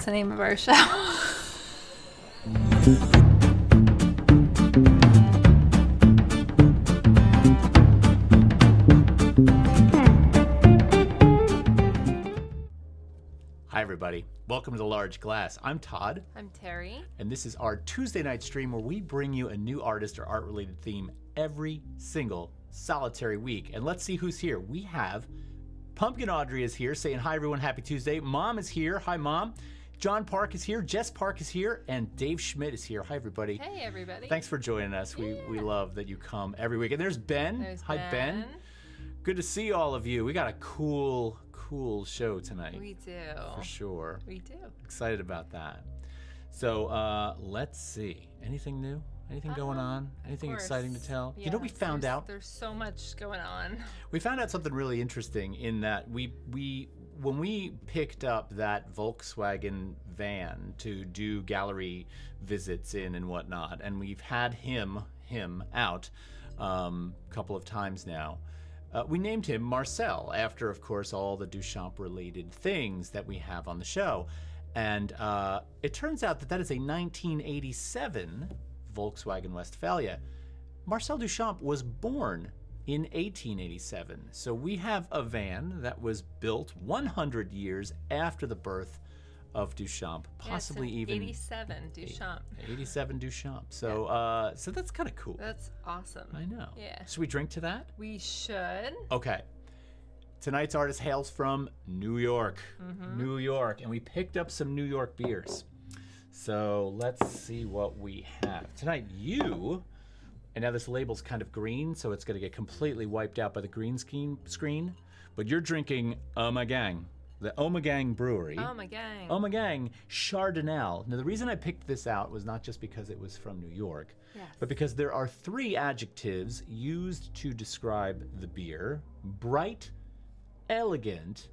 the name of our show. Hi, everybody. Welcome to The Large Glass. I'm Todd. I'm Terri. And this is our Tuesday night stream where we bring you a new artist or art-related theme every single solitary week. And let's see who's here. We have Pumpkin Audrey is here saying, hi, everyone. Happy Tuesday. Mom is here. Hi, Mom. John Park is here. Jess Park is here. And Dave Schmidt is here. Hi, everybody. Hey, everybody. Thanks for joining us. We love that you come every week. And there's Ben. Hi, Ben. Good to see all of you. We got a cool show tonight. We do. For sure. We do. Excited about that. So let's see. Anything new? Anything going on? Anything exciting to tell? Yeah, you know, we found out. There's so much going on. We found out something really interesting in that when we picked up that Volkswagen van to do gallery visits in and whatnot, and we've had him out a couple of times now. We named him Marcel after, of course, all the Duchamp-related things that we have on the show. And it turns out that is a 1987 Volkswagen Westphalia. Marcel Duchamp was born in 1887. So we have a van that was built 100 years after the birth of Duchamp, possibly even 87 Duchamp. 87 Duchamp. So so that's kind of cool. That's awesome. I know. Yeah. Should we drink to that? We should. Okay. Tonight's artist hails from New York. New York. And we picked up some New York beers. So let's see what we have. Tonight, and now this label's kind of green, so it's going to get completely wiped out by the green screen. But you're drinking Gang. The Gang Brewery. Gang Chardonnay. Now, the reason I picked this out was not just because it was from New York, but because there are 3 adjectives used to describe the beer: bright, elegant,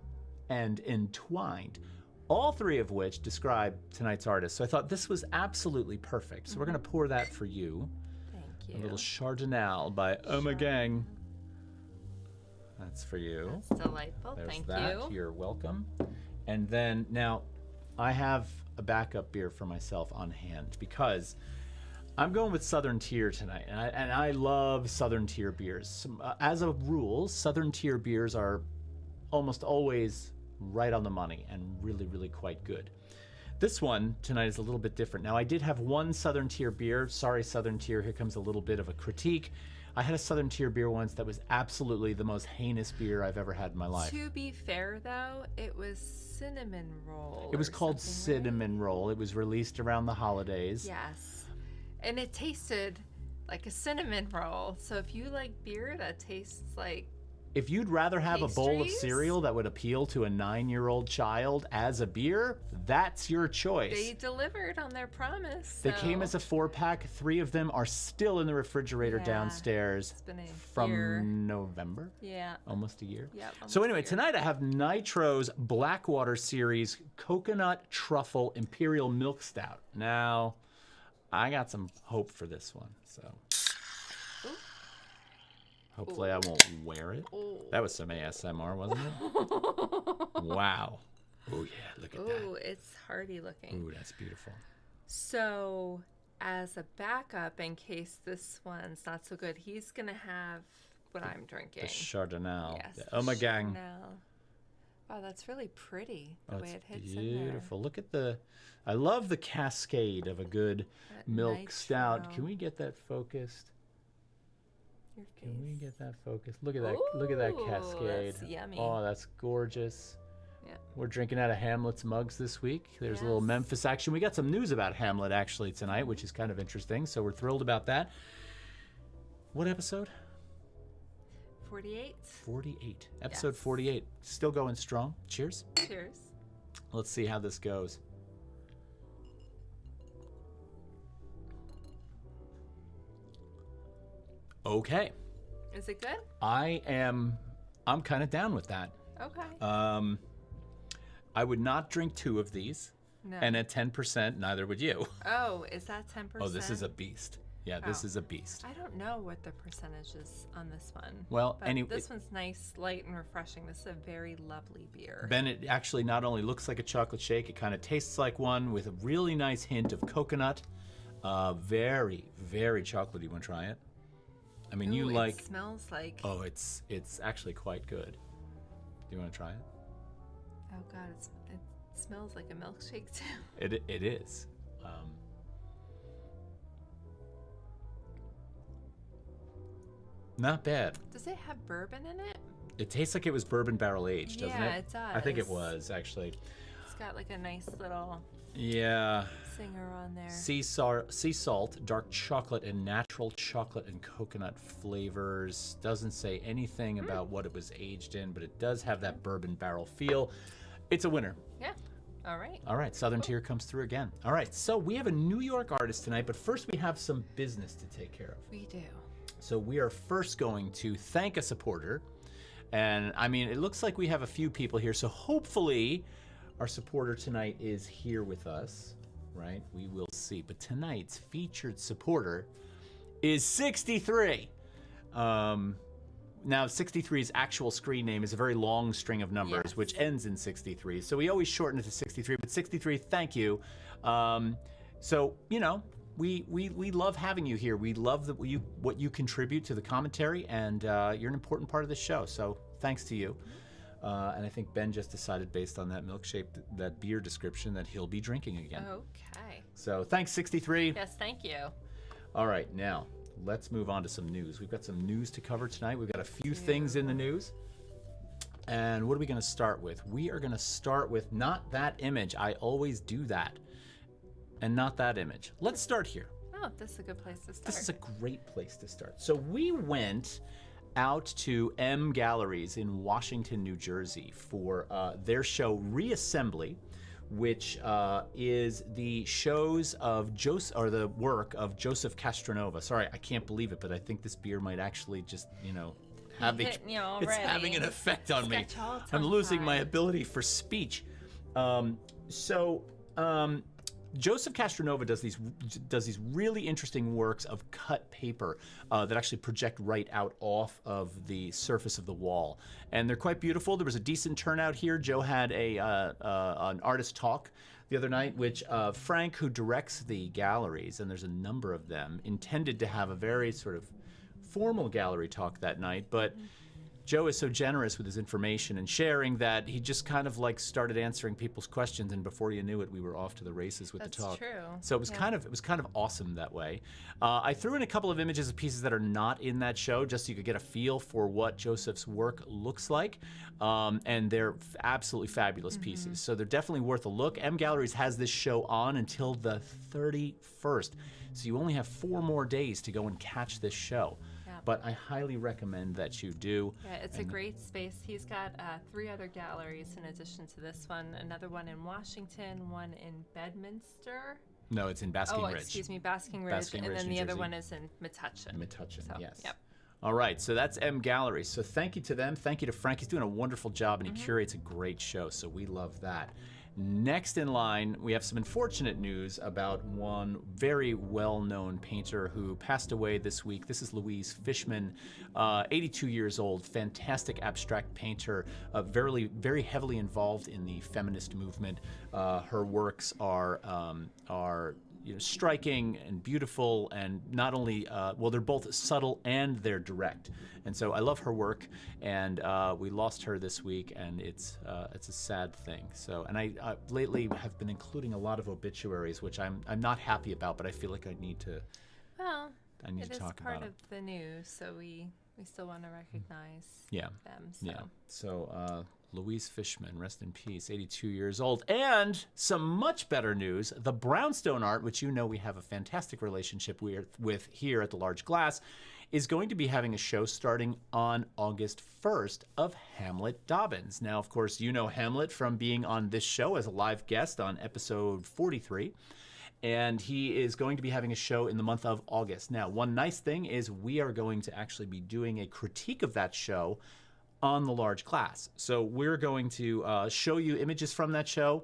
and entwined. All 3 of which describe tonight's artist. So I thought this was absolutely perfect. So we're going to pour that for you. Thank you. A little Chardonnay by Gang. That's for you. That's delightful. There's Thank that. you. You're welcome. And then now I have a backup beer for myself on hand because I'm going with Southern Tier tonight. And I love Southern Tier beers. As a rule, Southern Tier beers are almost always right on the money and really, really quite good. This one tonight is a little bit different. Now, I did have one Southern Tier beer. Sorry, Southern Tier. Here comes a little bit of a critique. I had a Southern Tier beer once that was absolutely the most heinous beer I've ever had in my life. To be fair, though, it was cinnamon roll. It was called Cinnamon Roll. It was released around the holidays. Yes. And it tasted like a cinnamon roll. So if you like beer that tastes like... If you'd rather have a bowl of Pastries? cereal that would appeal to a 9-year-old child as a beer, that's your choice. They delivered on their promise. They came as a 4-pack. 3 of them are still in the refrigerator downstairs It's been a from year. November. Yeah. Almost a year. Yep, So almost anyway, a year. tonight I have Nitro's Blackwater Series Coconut Truffle Imperial Milk Stout. Now, I got some hope for this one, so... Hopefully I won't wear it. Ooh. That was some ASMR, wasn't it? Wow. Oh, yeah, look at that. Ooh, it's hearty looking. Ooh, that's beautiful. So, as a backup, in case this one's not so good, he's going to have what I'm drinking. The Chardonnay. Yes. The Gang. Chardonnay. Wow, that's really pretty, the way it hits beautiful. Look at I love the cascade of a good milk nitro. stout. Can we get that focused? in there. Can we get that focused? Look at that. Look at that Ooh, cascade. that's yummy. Oh, that's gorgeous. Yeah. We're drinking out of Hamlet's mugs this week. There's a little Yes. Memphis action. We got some news about Hamlet actually tonight, which is kind of interesting. So we're thrilled about that. What episode? 48. 48. Episode Yes. 48. Still going strong. Cheers. Cheers. Let's see how this goes. Okay. Is it good? I'm kind of down with that. Okay. I would not drink 2 of these. No. And at 10%, neither would you. Oh, is that 10%? Oh, this is a beast. Yeah, this is a beast. I don't know what the percentage is on this one. Well, but this one's nice, light, and refreshing. This is a very lovely beer. Ben, it actually not only looks like a chocolate shake, it kind of tastes like one with a really nice hint of coconut. Very, very chocolatey. You want to try it? I mean, Ooh, it smells like... Oh, it's actually quite good. Do you want to try it? Oh, God, it smells like a milkshake, too. It is. Not bad. Does it have bourbon in it? It tastes like it was bourbon barrel aged, doesn't it? Yeah, it does. I think it was, actually. It's got like a nice little singer on there. Sea salt, dark chocolate, and natural chocolate and coconut flavors. Doesn't say anything about what it was aged in, but it does have that bourbon barrel feel. It's a winner. Yeah. All right. All right, Southern Tier comes through again. All right, so we have a New York artist tonight, but first we have some business to take care of. We do. So we are first going to thank a supporter. And I mean, it looks like we have a few people here. So hopefully our supporter tonight is here with us, right? We will see. But tonight's featured supporter is 63. Now, 63's actual screen name is a very long string of numbers, which ends in 63. So we always shorten it to 63. But 63, thank you. So, you know, we love having you here. We love what you contribute to the commentary, and you're an important part of the show. So thanks to you. And I think Ben just decided, based on that milkshake, that beer description, that he'll be drinking again. Okay. So thanks, 63. Yes, thank you. All right, now let's move on to some news. We've got some news to cover tonight. We've got a few things in the news. And what are we going to start with? We are going to start with not that image. I always do that. And not that image. Let's start here. Oh, this is a good place to start. This is a great place to start. So we went out to M Galleries in Washington, New Jersey for their show Reassembly, which is the shows of the work of Joseph Castronova. Sorry, I can't believe it, but I think this beer might actually just, have it's having an effect on me. I'm losing my ability for speech. Joseph Castronova does these really interesting works of cut paper that actually project right out off of the surface of the wall, and they're quite beautiful. There was a decent turnout here. Joe had an artist talk the other night, which Frank, who directs the galleries, and there's a number of them, intended to have a very sort of formal gallery talk that night, but Joe is so generous with his information and sharing that he just kind of started answering people's questions, and before you knew it, we were off to the races with the talk. That's true. So it was kind of awesome that way. I threw in a couple of images of pieces that are not in that show, just so you could get a feel for what Joseph's work looks like, and they're absolutely fabulous pieces. So they're definitely worth a look. M Galleries has this show on until the 31st, so you only have 4 more days to go and catch this show. But I highly recommend that you do. Yeah, it's a great space. He's got 3 other galleries in addition to this one. Another one in Washington, one in Bedminster. No, it's in Basking Ridge. Oh, excuse me, Basking Ridge. And then the other one is in Metuchen. Metuchen, so, yes. Yep. All right, so that's M Galleries. So thank you to them. Thank you to Frank. He's doing a wonderful job, and he curates a great show, so we love that. Next in line, we have some unfortunate news about one very well-known painter who passed away this week. This is Louise Fishman, 82 years old, fantastic abstract painter, very, very heavily involved in the feminist movement. Her works are striking and beautiful, and not only they're both subtle and they're direct. And so I love her work, and we lost her this week, and it's a sad thing. So, and I lately have been including a lot of obituaries, which I'm not happy about, but I feel like I need to. Well, I need to talk about it. It is part of the news, so we still want to recognize them. So. Yeah. So Louise Fishman, rest in peace, 82 years old. And some much better news, the Brownstone Art, which we have a fantastic relationship with here at the Large Glass, is going to be having a show starting on August 1st of Hamlet Dobbins. Now, of course, you know Hamlet from being on this show as a live guest on episode 43. And he is going to be having a show in the month of August. Now, one nice thing is we are going to actually be doing a critique of that show on the Large Glass. So we're going to show you images from that show.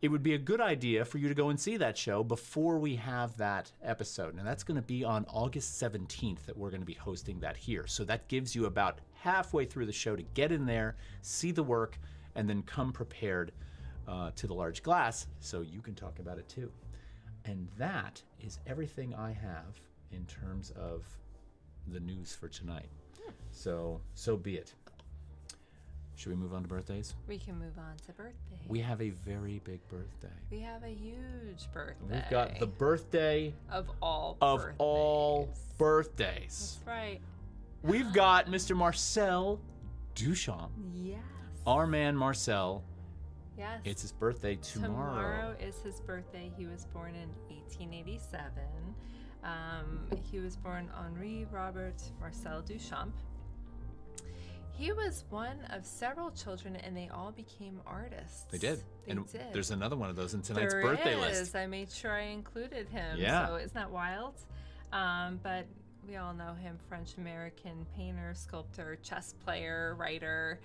it would be a good idea for you to go and see that show before we have that episode. And that's going to be on August 17th that we're going to be hosting that here. So that gives you about halfway through the show to get in there, see the work, and then come prepared to the large glass so you can talk about it too. And that is everything I have in terms of the news for tonight. So be it. Should we move on to birthdays? We can move on to birthdays. We have a very big birthday. We have a huge birthday. We've got the birthday of all birthdays. That's right. We've got Mr. Marcel Duchamp. Yes. Our man Marcel. Yes. It's his birthday tomorrow. Tomorrow is his birthday. He was born in 1887. He was born Henri Robert Marcel Duchamp. He was one of several children, and they all became artists. They did. They did. There's another one of those in tonight's birthday list. I made sure I included him. Yeah. So isn't that wild? But we all know him, French-American painter, sculptor, chess player, writer,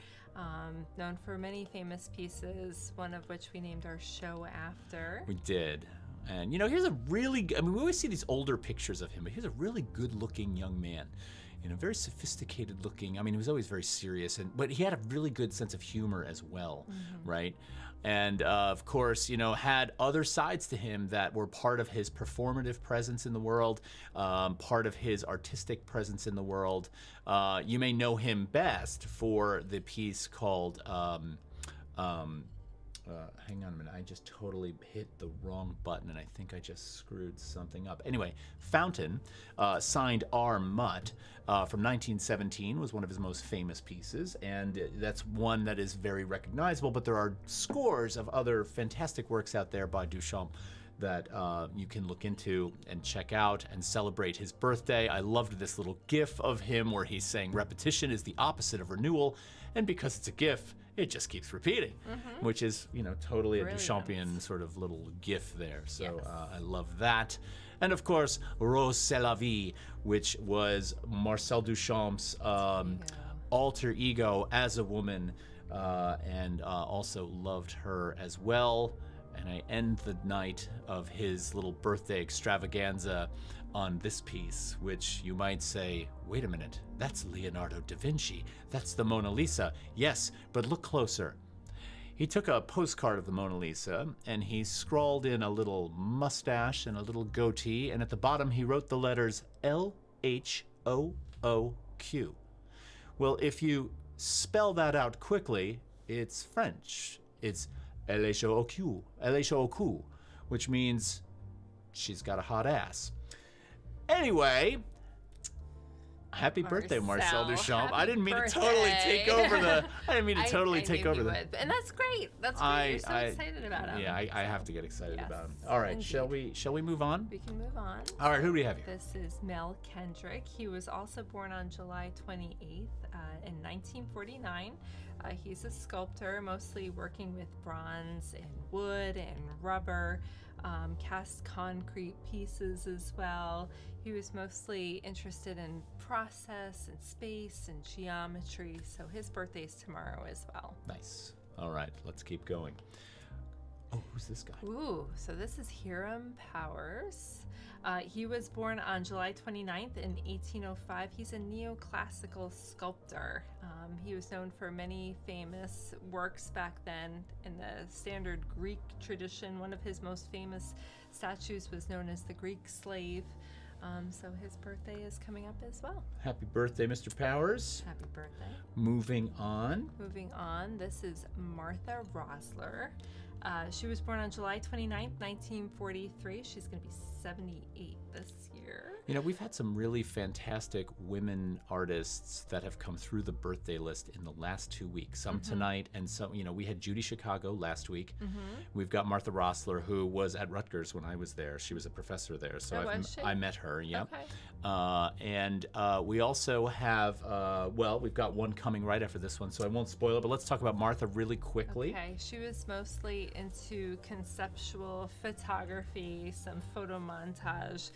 known for many famous pieces, one of which we named our show after. We did. And, you know, here's a really, I mean, we always see these older pictures of him, but here's a really good-looking young man. You know, very sophisticated looking. I mean, he was always very serious, but he had a really good sense of humor as well, right? And of course, you know, had other sides to him that were part of his performative presence in the world, part of his artistic presence in the world. You may know him best for the piece called, hang on a minute, I just totally hit the wrong button and I think I just screwed something up. Anyway, Fountain, signed R. Mutt, from 1917, was one of his most famous pieces, and that's one that is very recognizable, but there are scores of other fantastic works out there by Duchamp that you can look into and check out and celebrate his birthday. I loved this little gif of him where he's saying repetition is the opposite of renewal, and because it's a gif, it just keeps repeating, which is, you know, totally a Duchampian sort of little gif there. So I love that. And of course, Rose c'est la vie, which was Marcel Duchamp's alter ego as a woman, and also loved her as well. And I end the night of his little birthday extravaganza on this piece, which you might say, wait a minute, that's Leonardo da Vinci. That's the Mona Lisa. Yes, but look closer. He took a postcard of the Mona Lisa and he scrawled in a little mustache and a little goatee, and at the bottom he wrote the letters L-H-O-O-Q. Well, if you spell that out quickly, it's French. It's L-H-O-O-Q, L-H-O-O-Q, which means she's got a hot ass. Anyway, happy birthday, Marcel Duchamp. I didn't mean to totally take over the. I didn't mean to totally take over the. And that's great. That's great. You're so excited about him. Yeah, I have to get excited about him. All right, shall we move on? We can move on. All right, who do we have here? This is Mel Kendrick. He was also born on July 28th in 1949. He's a sculptor, mostly working with bronze and wood and rubber, cast concrete pieces as well. He was mostly interested in process and space and geometry, so his birthday's tomorrow as well. Nice. All right, let's keep going. Oh, who's this guy? Ooh, so this is Hiram Powers. He was born on July 29th in 1805. He's a neoclassical sculptor. He was known for many famous works back then in the standard Greek tradition. One of his most famous statues was known as the Greek Slave. So his birthday is coming up as well. Happy birthday, Mr. Powers. Happy birthday. Moving on, this is Martha Rosler. She was born on July 29th, 1943. She's going to be 78 this year. You know, we've had some really fantastic women artists that have come through the birthday list in the last 2 weeks. Some tonight, and some, you know, we had Judy Chicago last week. We've got Martha Rosler, who was at Rutgers when I was there. She was a professor there, so I met her. Yep. Okay. And we also have, we've got one coming right after this one, so I won't spoil it, but let's talk about Martha really quickly. Okay, she was mostly into conceptual photography, some photo montage,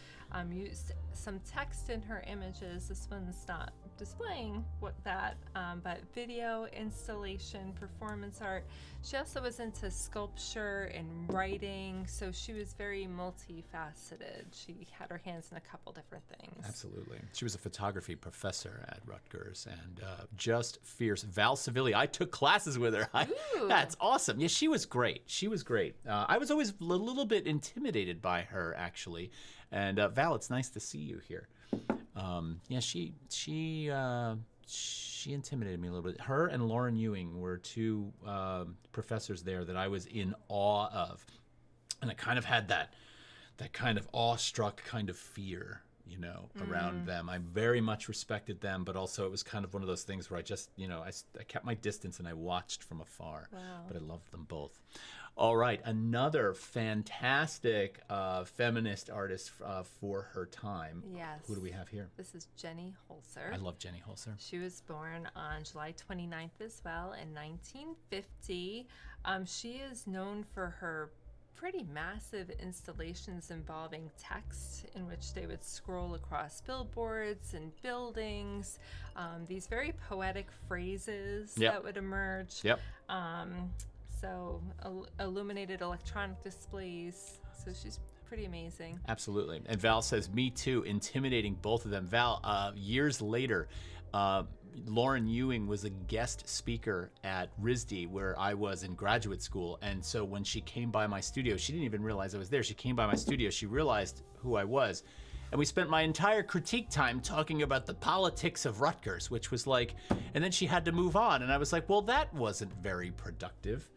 used some text in her images. This one's not displaying what that but video, installation, performance art. She also was into sculpture and writing, so she was very multifaceted. She had her hands in a couple different things. Absolutely. She was a photography professor at Rutgers and just fierce. Val Civilli, I took classes with her. That's awesome. Yeah, she was great. She was great. I was always a little bit intimidated by her, actually. And Val, it's nice to see you here. Yeah, she intimidated me a little bit. Her and Lauren Ewing were two professors there that I was in awe of. And I kind of had that kind of awestruck kind of fear, around them. I very much respected them, but also it was kind of one of those things where I just, I kept my distance and I watched from afar. Wow. But I loved them both. All right, another fantastic feminist artist for her time. Yes. Who do we have here? This is Jenny Holzer. I love Jenny Holzer. She was born on July 29th as well in 1950. She is known for her pretty massive installations involving text in which they would scroll across billboards and buildings, these very poetic phrases that would emerge. Yep. So illuminated electronic displays. So she's pretty amazing. Absolutely. And Val says, me too, intimidating both of them. Val, years later, Lauren Ewing was a guest speaker at RISD where I was in graduate school. And so when she came by my studio, she didn't even realize I was there. She came by my studio. She realized who I was. And we spent my entire critique time talking about the politics of Rutgers, which was like, and then she had to move on. And I was like, well, that wasn't very productive.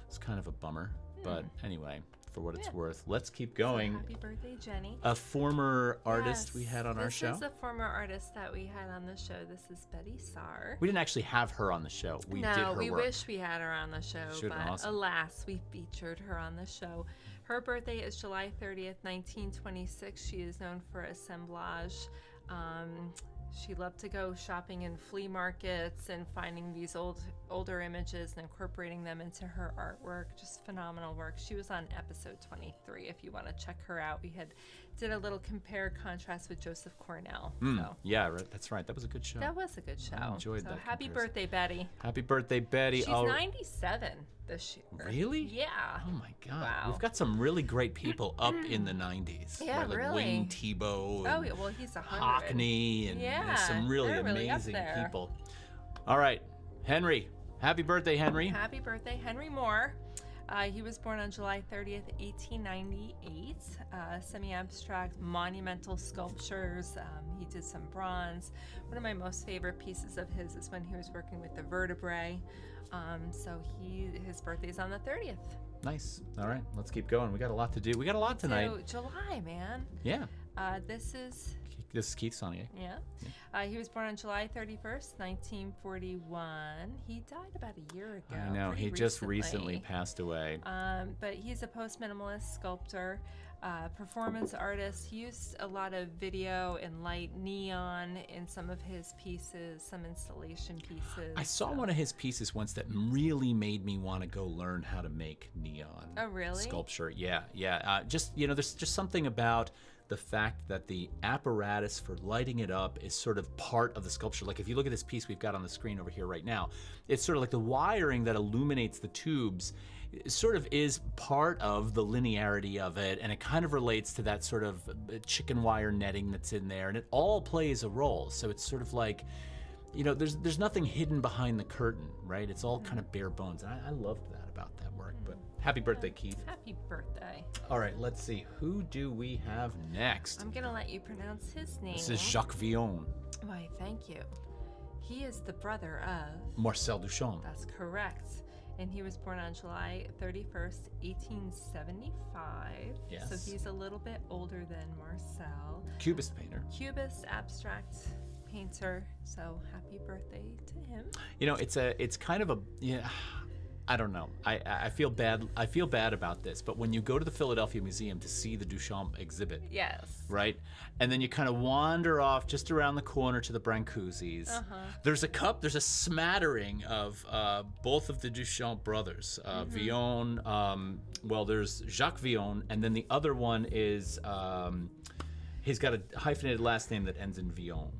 It's kind of a bummer. But anyway, for what it's worth, let's keep going. So happy birthday, Jenny. A former artist we had on our show. This is a former artist that we had on the show. This is Betty Saar. We didn't actually have her on the show. We did her we work. wish we had her on the show, but awesome. Alas, we featured her on the show. Her birthday is July 30th, 1926. She is known for assemblage. She loved to go shopping in flea markets and finding these older images and incorporating them into her artwork. Just phenomenal work. She was on episode 23 if you want to check her out. We did a little compare contrast with Joseph Cornell. Yeah, right, that's right. That was a good show. That was a good show. I enjoyed that. Happy birthday, Betty. Happy birthday, Betty. She's 97 this year. Really? Yeah. Oh my God. Wow. We've got some really great people up in the 90s. Yeah, right? Like really. Wayne Thiebaud. Oh, yeah, well, he's 100. Hockney and there's some really they're really up amazing there. people. All right, Henry. Happy birthday, Henry. Happy birthday, Henry Moore. He was born on July 30th, 1898. Semi-abstract monumental sculptures. He did some bronze. One of my most favorite pieces of his is when he was working with the vertebrae. So his birthday's on the 30th. Nice. All right, let's keep going. We got a lot to do. We got a lot tonight. So July, man. Yeah. This is Keith Sonnier. Yeah. He was born on July 31st, 1941. He died about a year ago. I know. He just recently passed away. But he's a post-minimalist sculptor, performance artist. He used a lot of video and light neon in some of his pieces, some installation pieces. I saw one of his pieces once that really made me want to go learn how to make neon. Oh, really? Sculpture. Yeah. There's just something about the fact that the apparatus for lighting it up is sort of part of the sculpture. Like if you look at this piece we've got on the screen over here right now, it's sort of like the wiring that illuminates the tubes sort of is part of the linearity of it, and it kind of relates to that sort of chicken wire netting that's in there, and it all plays a role. So it's sort of like, there's nothing hidden behind the curtain, right? It's all kind of bare bones, and I loved that about that work. But happy birthday, Keith. Happy birthday. All right, let's see. Who do we have next? I'm going to let you pronounce his name. This is Jacques Villon. Why, thank you. He is the brother of Marcel Duchamp. That's correct. And he was born on July 31st, 1875. Yes. So he's a little bit older than Marcel. Cubist painter. Cubist abstract painter. So happy birthday to him. It's kind of I don't know. I feel bad. I feel bad about this, but when you go to the Philadelphia Museum to see the Duchamp exhibit, yes, right, and then you kind of wander off just around the corner to the Brancusi's. There's a smattering of both of the Duchamp brothers, Villon. There's Jacques Villon, and then the other one is he's got a hyphenated last name that ends in Villon.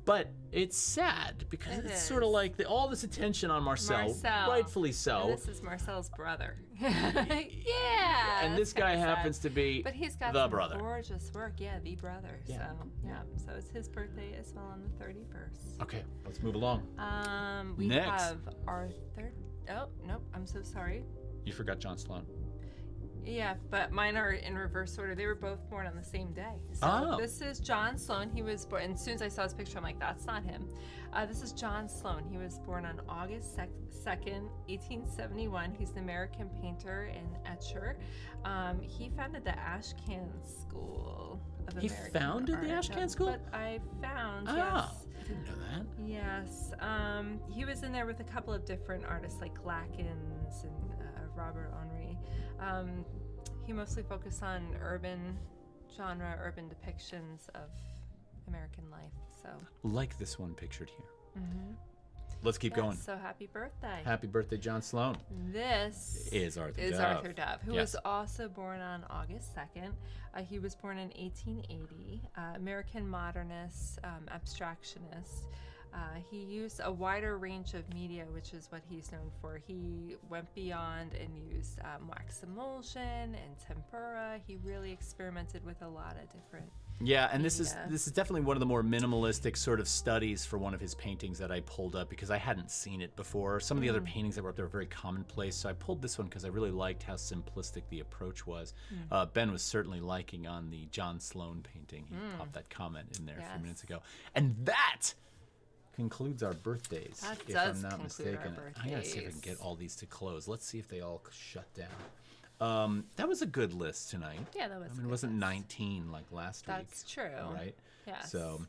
But it's sad because It it's is. sort of like all this attention on Marcel, rightfully so. And this is Marcel's brother. Yeah. And this that's kinda guy sad. happens to be But he's got the some brother. gorgeous work. Yeah, the brother. Yeah. So so it's his birthday as well on the 31st. Okay, let's move along. We Next. have our third. Oh nope, I'm so sorry. You forgot John Sloan. Yeah, but mine are in reverse order. They were both born on the same day. So Oh. this is John Sloan. He was born, and as soon as I saw his picture, I'm like, that's not him. This is John Sloan. He was born on August 2nd, 1871. He's an American painter and etcher. He founded the Ashcan School of He American founded the Art. Ashcan School? But I found, Oh, yes. I didn't know that. Yes. He was in there with a couple of different artists like Lackins and Robert Henri. He mostly focused on urban depictions of American life. So. Like this one pictured here. Mm-hmm. Let's keep going. So happy birthday. Happy birthday, John Sloan. This Is Arthur Dove. Who Yes. was also born on August 2nd. He was born in 1880. American modernist, abstractionist. He used a wider range of media, which is what he's known for. He went beyond and used wax emulsion and tempera. He really experimented with a lot of different. Yeah, and this is definitely one of the more minimalistic sort of studies for one of his paintings that I pulled up because I hadn't seen it before. Some of the other paintings that were up there were very commonplace, so I pulled this one because I really liked how simplistic the approach was. Ben was certainly liking on the John Sloan painting. He popped that comment in there a few minutes ago. And that concludes our birthdays, That if does I'm not conclude our mistaken. I gotta see if I can birthdays. get all these to close. Let's see if they all shut down. That was a good list tonight. Yeah, that was. I mean, it wasn't 19 like last week. That's true. Right? Yes. So,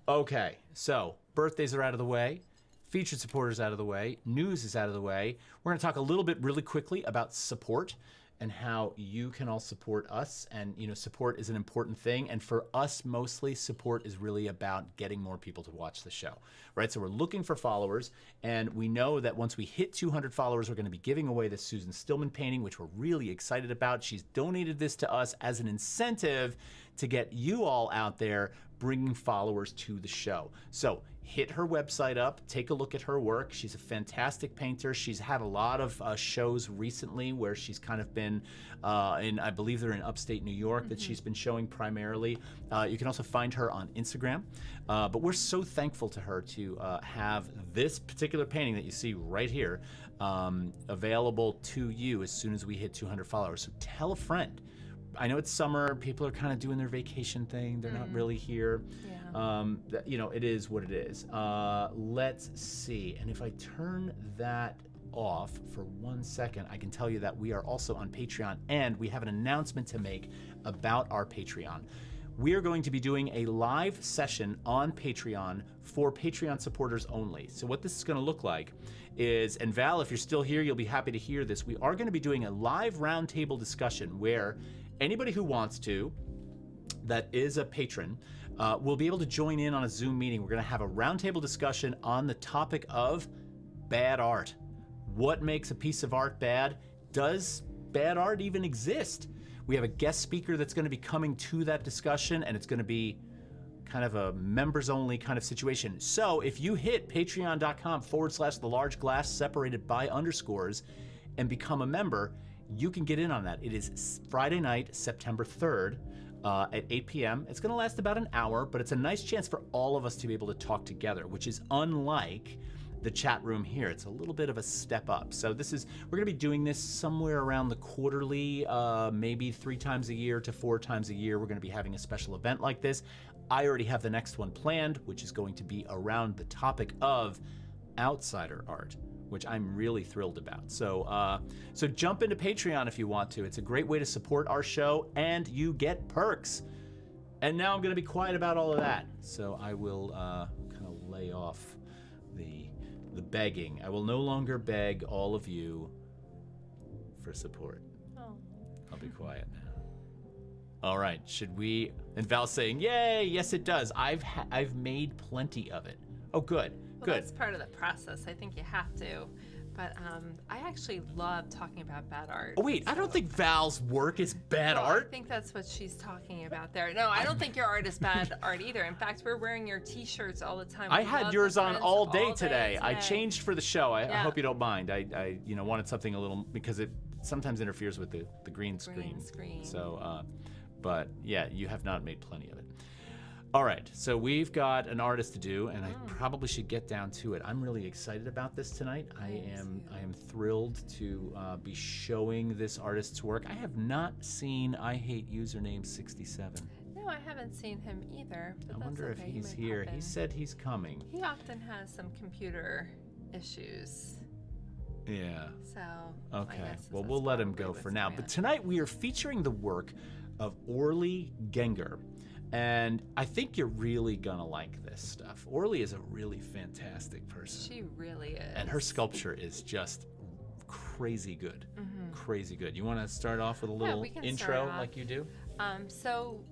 okay. So, birthdays are out of the way. Featured supporters out of the way. News is out of the way. We're going to talk a little bit really quickly about support and how you can all support us. And, you know, support is an important thing. And for us, mostly, support is really about getting more people to watch the show, right? So we're looking for followers. And we know that once we hit 200 followers, we're going to be giving away the Susan Stillman painting, which we're really excited about. She's donated this to us as an incentive to get you all out there bringing followers to the show. So hit her website up, take a look at her work. She's a fantastic painter. She's had a lot of shows recently where she's kind of been I believe they're in upstate New York that she's been showing primarily. You can also find her on Instagram. But we're so thankful to her to have this particular painting that you see right here available to you as soon as we hit 200 followers. So tell a friend. I know it's summer. People are kind of doing their vacation thing. They're not really here. Yeah. You know, it is what it is. Let's see. And if I turn that off for 1 second, I can tell you that we are also on Patreon, and we have an announcement to make about our Patreon. We are going to be doing a live session on Patreon for Patreon supporters only. So what this is going to look like is, and Val, if you're still here, you'll be happy to hear this. We are going to be doing a live roundtable discussion where anybody who wants to, that is a patron, will be able to join in on a Zoom meeting. We're going to have a roundtable discussion on the topic of bad art. What makes a piece of art bad? Does bad art even exist? We have a guest speaker that's going to be coming to that discussion, and it's going to be kind of a members-only kind of situation. So if you hit patreon.com/the large glass separated by underscores and become a member, you can get in on that. It is Friday night, September 3rd at 8 p.m. It's going to last about an hour, but it's a nice chance for all of us to be able to talk together, which is unlike the chat room here. It's a little bit of a step up. So we're going to be doing this somewhere around the quarterly, maybe 3 times a year to 4 times a year. We're going to be having a special event like this. I already have the next one planned, which is going to be around the topic of outsider art, which I'm really thrilled about. So jump into Patreon if you want to. It's a great way to support our show, and you get perks. And now I'm going to be quiet about all of that. So I will kind of lay off the begging. I will no longer beg all of you for support. Oh. I'll be quiet now. All right, should we? And Val's saying, "Yay! Yes, it does. I've made plenty of it. Oh, good, Well, good. that's part of the process. I think you have to. But I actually love talking about bad art. Oh, wait, I don't think Val's work is bad art. I think that's what she's talking about there. No, I don't think your art is bad art either. In fact, we're wearing your T-shirts all the time. I We had love yours the on prints all day today. I today. changed for the show. I Yeah. hope you don't mind. I wanted something a little, because it sometimes interferes with the green screen. So, but yeah, you have not made plenty of it. All right, so we've got an artist to do, and I probably should get down to it. I'm really excited about this tonight. I am thrilled to be showing this artist's work. I have not seen I Hate Username 67. No, I haven't seen him either. But I wonder that's if okay. he's He might here. pop He in. said he's coming. He often has some computer issues. Yeah. So my Okay. guess is Well, that's we'll let him probably go what's for now. going But on. tonight we are featuring the work of Orly Genger. And I think you're really gonna like this stuff. Orly is a really fantastic person. She really is. And her sculpture is just crazy good. Mm-hmm. Crazy good. You want to start off with a little we can intro start off. like you do? So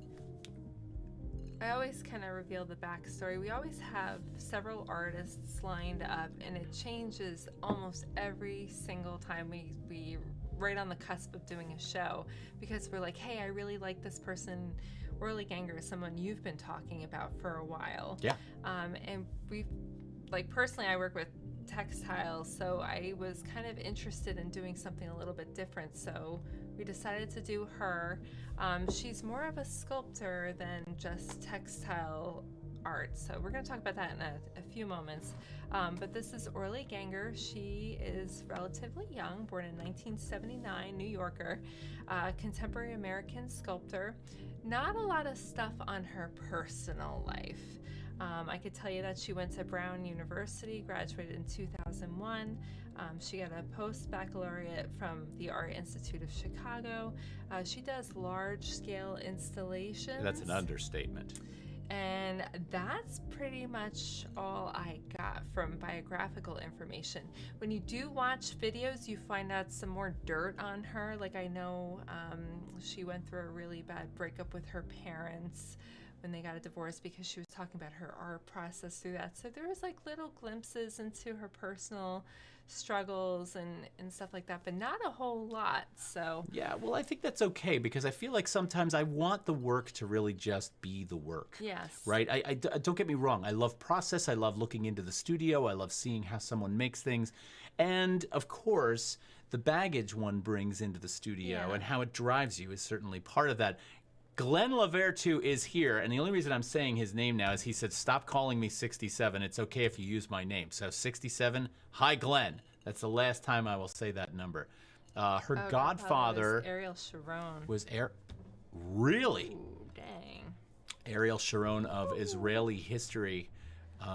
I always kind of reveal the backstory. We always have several artists lined up, and it changes almost every single time we right on the cusp of doing a show, because we're like, hey, I really like this person. Orly Genger is someone you've been talking about for a while. Yeah. And we, like, personally, I work with textiles, so I was kind of interested in doing something a little bit different. So we decided to do her. She's more of a sculptor than just textile art. So we're going to talk about that in a few moments. But this is Orly Genger. She is relatively young, born in 1979, New Yorker, contemporary American sculptor. Not a lot of stuff on her personal life. I could tell you that she went to Brown University, graduated in 2001. She got a post-baccalaureate from the Art Institute of Chicago. She does large-scale installations. That's an understatement. And that's pretty much all I got from biographical information. When you do watch videos, you find out some more dirt on her. Like, I know she went through a really bad breakup with her parents when they got a divorce, because she was talking about her art process through that. So there was like little glimpses into her personal struggles and stuff like that, but not a whole lot. So Yeah, well, I think that's okay, because I feel like sometimes I want the work to really just be the work. yes. Right? I don't get me wrong. I love process. I love looking into the studio. I love seeing how someone makes things. And of course, the baggage one brings into the studio Yeah. and how it drives you is certainly part of that. Glenn Lavertu is here, and the only reason I'm saying his name now is he said, stop calling me 67. It's okay if you use my name. So 67, hi, Glenn. That's the last time I will say that number. Her godfather was Ariel Sharon. was Really? Ooh, dang. Ariel Sharon of Israeli history. Okay.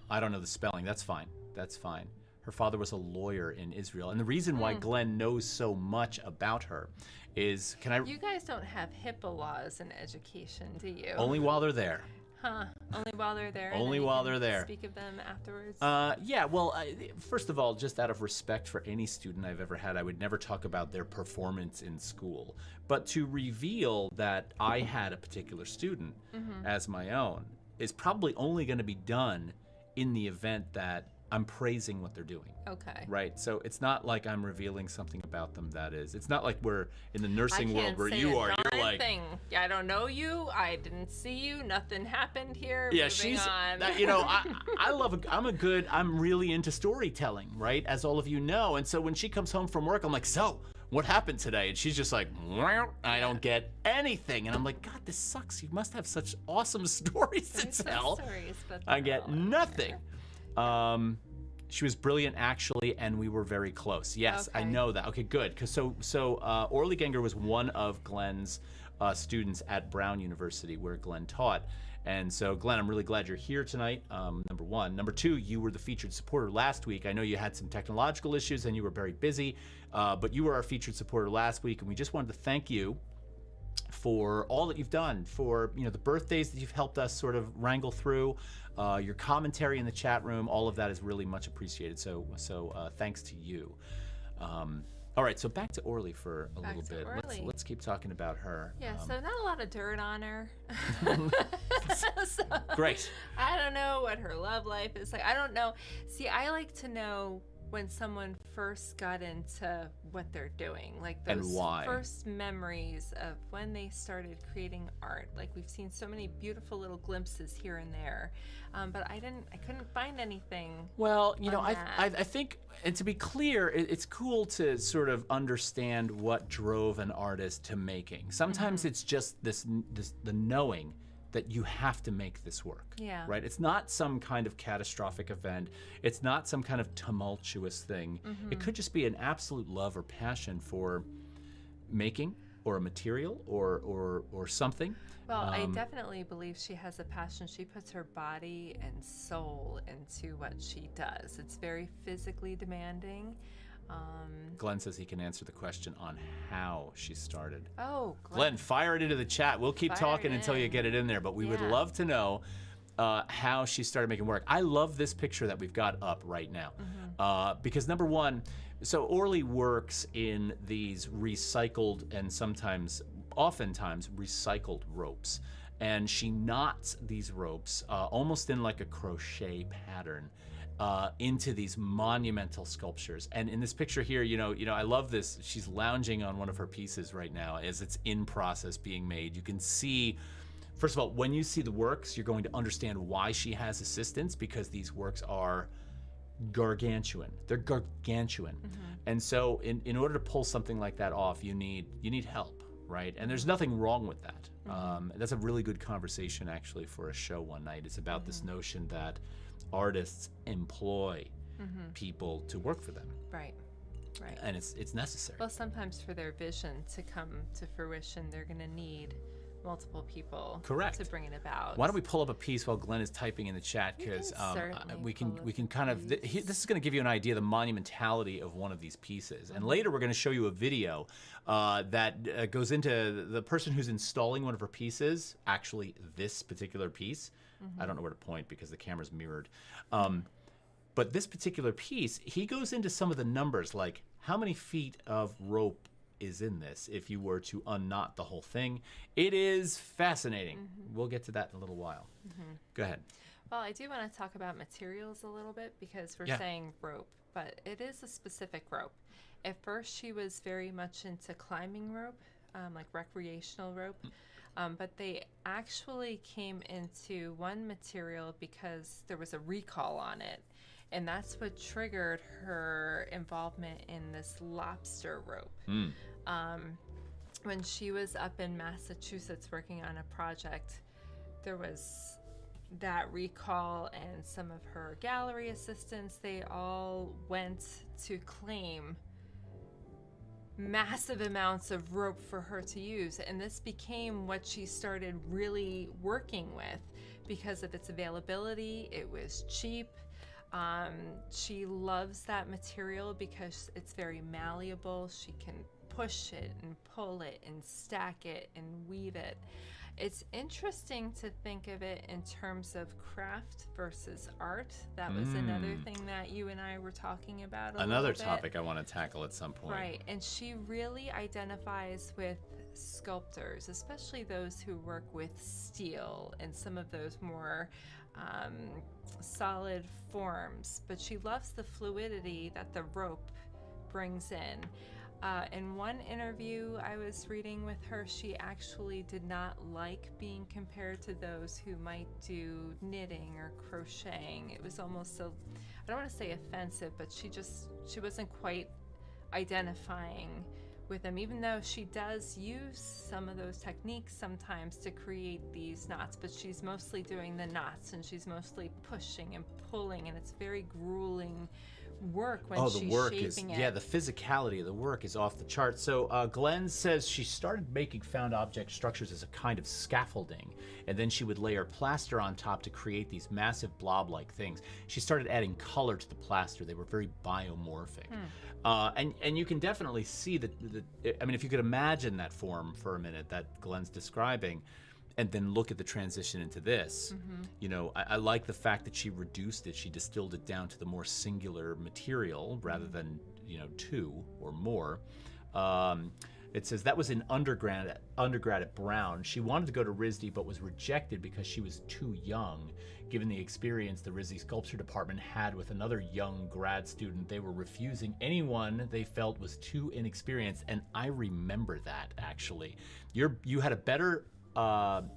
I don't know the spelling. That's fine. That's fine. Her father was a lawyer in Israel. And the reason why Glenn knows so much about her is, You guys don't have HIPAA laws in education, do you? only while they're there. Huh. Only while they're there? and Only then you while can they're there. Speak of them afterwards? Yeah, well, first of all, just out of respect for any student I've ever had, I would never talk about their performance in school. But to reveal that I had a particular student as my own is probably only going to be done in the event that I'm praising what they're doing. Okay. Right, so it's not like I'm revealing something about them that is. It's not like we're in the nursing world where you are. You're like, thing. I don't know you. I didn't see you. Nothing happened here. yeah, Moving she's. on. You know, I love. I'm really into storytelling, right? As all of you know. And so when she comes home from work, I'm like, so what happened today? And she's just like, "Meow." I don't get anything. And I'm like, God, this sucks. You must have such awesome stories to There's some tell. stories, but I they're get all in nothing. there. She was brilliant, actually, and we were very close. Yes, I Okay. know that. Okay, good. Because Orly Genger was one of Glenn's students at Brown University, where Glenn taught. And so, Glenn, I'm really glad you're here tonight, number one. Number two, you were the featured supporter last week. I know you had some technological issues and you were very busy, but you were our featured supporter last week, and we just wanted to thank you for all that you've done, for the birthdays that you've helped us sort of wrangle through, your commentary in the chat room. All of that is really much appreciated. So thanks to you. All right, so back to Orly for a little bit. Let's keep talking about her. Yeah, so not a lot of dirt on her. Great. I don't know what her love life is like. I don't know. See, I like to know when someone first got into what they're doing, like And those why. first memories of when they started creating art. Like we've seen so many beautiful little glimpses here and there, but I couldn't find anything. Well, you know, on I that. think, and to be clear, it's cool to sort of understand what drove an artist to making. Sometimes it's just the knowing that you have to make this work. Yeah. Right? It's not some kind of catastrophic event. It's not some kind of tumultuous thing. It could just be an absolute love or passion for making or a material or something. Well, I definitely believe she has a passion. She puts her body and soul into what she does. It's very physically demanding. Glenn says he can answer the question on how she started. Oh, Glenn, fire it into the chat. We'll keep Fire talking it until you in. get it in there, but we would Yeah. love to know how she started making work. I love this picture that we've got up right now because number one, so Orly works in these recycled and oftentimes recycled ropes, and she knots these ropes almost in like a crochet pattern into these monumental sculptures. And in this picture here, you know, I love this. She's lounging on one of her pieces right now as it's in process being made. You can see, first of all, when you see the works, you're going to understand why she has assistance, because these works are gargantuan. They're gargantuan. And so in order to pull something like that off, you need help, right? And there's nothing wrong with that. That's a really good conversation actually for a show one night. It's about this notion that artists employ people to work for them, right. and it's necessary. Well, sometimes for their vision to come to fruition, they're going to need multiple people Correct. to bring it about. Why don't we pull up a piece while Glenn is typing in the chat, You can because certainly we can pull we up can a kind of this is going to give you an idea of the monumentality of one of these pieces. And later we're going to show you a video that goes into the person who's installing one of her pieces. Actually, this particular piece. I don't know where to point because the camera's mirrored. But this particular piece, he goes into some of the numbers, like how many feet of rope is in this if you were to unknot the whole thing. It is fascinating. We'll get to that in a little while. Go ahead. Well, I do want to talk about materials a little bit because we're Yeah. saying rope, but it is a specific rope. At first, she was very much into climbing rope, like recreational rope, but they actually came into one material because there was a recall on it. And that's what triggered her involvement in this lobster rope. When she was up in Massachusetts working on a project, there was that recall, and some of her gallery assistants, they all went to claim massive amounts of rope for her to use. And this became what she started really working with because of its availability. It was cheap. She loves that material because it's very malleable. She can push it and pull it and stack it and weave it. It's interesting to think of it in terms of craft versus art. That was another thing that you and I were talking about a Another little bit. topic I want to tackle at some point. Right, and she really identifies with sculptors, especially those who work with steel and some of those more solid forms, but she loves the fluidity that the rope brings in. In one interview I was reading with her, she actually did not like being compared to those who might do knitting or crocheting. It was almost so, I don't want to say offensive, but she wasn't quite identifying with them, even though she does use some of those techniques sometimes to create these knots, but she's mostly doing the knots and she's mostly pushing and pulling, and it's very grueling work when she's the work shaping is it. the physicality of the work is off the charts. So Glenn says she started making found object structures as a kind of scaffolding, and then she would layer plaster on top to create these massive blob-like things. She started adding color to the plaster. They were very biomorphic. And you can definitely see that, I mean, if you could imagine that form for a minute that Glenn's describing, and then look at the transition into this. You know, I like the fact that she reduced it. She distilled it down to the more singular material rather than, you know, two or more. It says that was in undergrad at Brown. She wanted to go to RISD but was rejected because she was too young. Given the experience the RISD sculpture department had with another young grad student, they were refusing anyone they felt was too inexperienced. And I remember that, actually. You had a better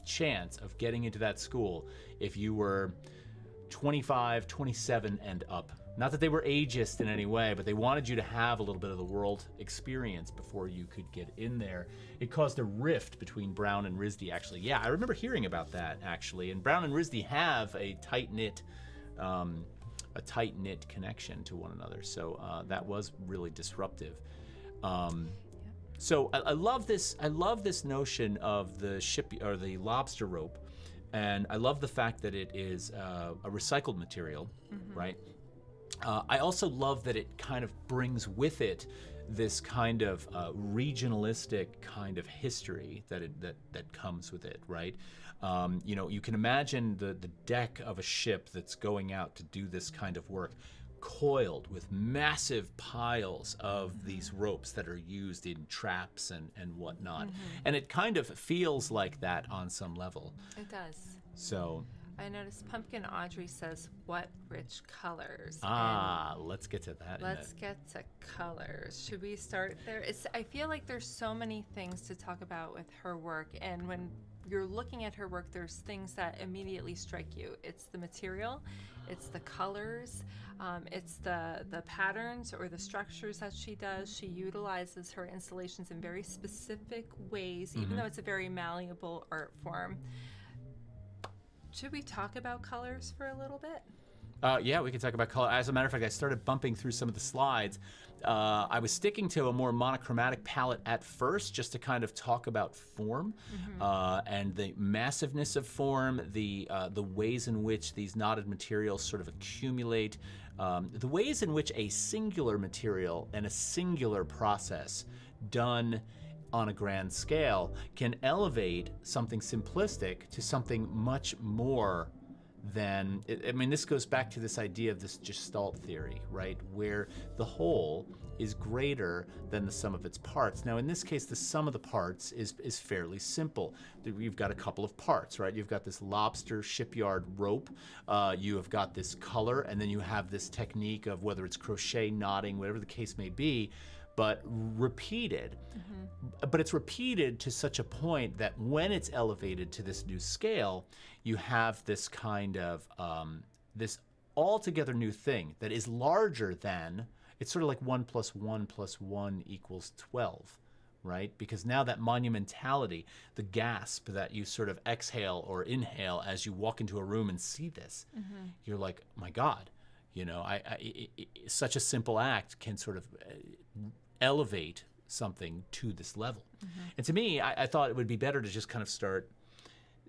chance of getting into that school if you were 25, 27 and up. Not that they were ageist in any way, but they wanted you to have a little bit of the world experience before you could get in there. It caused a rift between Brown and RISD, actually. Yeah, I remember hearing about that, actually. And Brown and RISD have a tight-knit connection to one another. So that was really disruptive. So I love this. I love this notion of the ship or the lobster rope, and I love the fact that it is a recycled material, right? I also love that it kind of brings with it this kind of regionalistic kind of history that comes with it, right? You know, you can imagine the deck of a ship that's going out to do this kind of work, coiled with massive piles of these ropes that are used in traps and whatnot. And it kind of feels like that on some level. It does. So I noticed Pumpkin Audrey says, what rich colors. Let's get to that. Let's get to colors. Should we start there? I feel like there's so many things to talk about with her work, and when you're looking at her work, there's things that immediately strike you. It's the material, it's the colors, it's the patterns or the structures that she does. She utilizes her installations in very specific ways, even though it's a very malleable art form. Should we talk about colors for a little bit? Yeah, we can talk about color. As a matter of fact, I started bumping through some of the slides. I was sticking to a more monochromatic palette at first, just to kind of talk about form and the massiveness of form, the ways in which these knotted materials sort of accumulate, the ways in which a singular material and a singular process done on a grand scale can elevate something simplistic to something much more than, I mean, this goes back to this idea of this Gestalt theory, right? Where the whole is greater than the sum of its parts. Now, in this case, the sum of the parts is fairly simple. You've got a couple of parts, right? You've got this lobster shipyard rope, you have got this color, and then you have this technique of whether it's crochet, knotting, whatever the case may be, but repeated. But it's repeated to such a point that when it's elevated to this new scale, you have this kind of, this altogether new thing that is larger than, it's sort of like 1 + 1 + 1 = 12, right? Because now that monumentality, the gasp that you sort of exhale or inhale as you walk into a room and see this, you're like, my God, you know, such a simple act can sort of elevate something to this level. And to me, I thought it would be better to just kind of start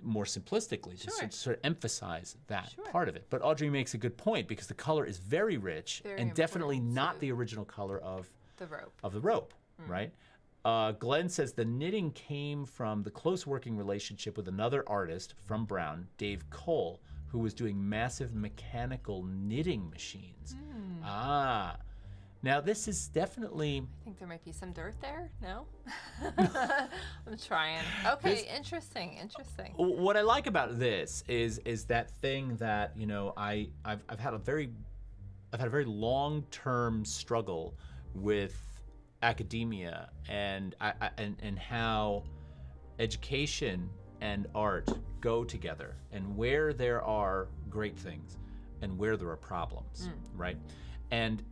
more simplistically, to sort of emphasize that part of it. But Audrey makes a good point, because the color is very rich and definitely not the original color of the rope, right? Glenn says the knitting came from the close working relationship with another artist from Brown, Dave Cole, who was doing massive mechanical knitting machines. Now this is definitely... I think there might be some dirt there. No? I'm trying. Okay, interesting. What I like about this is that thing that, you know, I've had a very long-term struggle with academia and how education and art go together, and where there are great things and where there are problems, right? And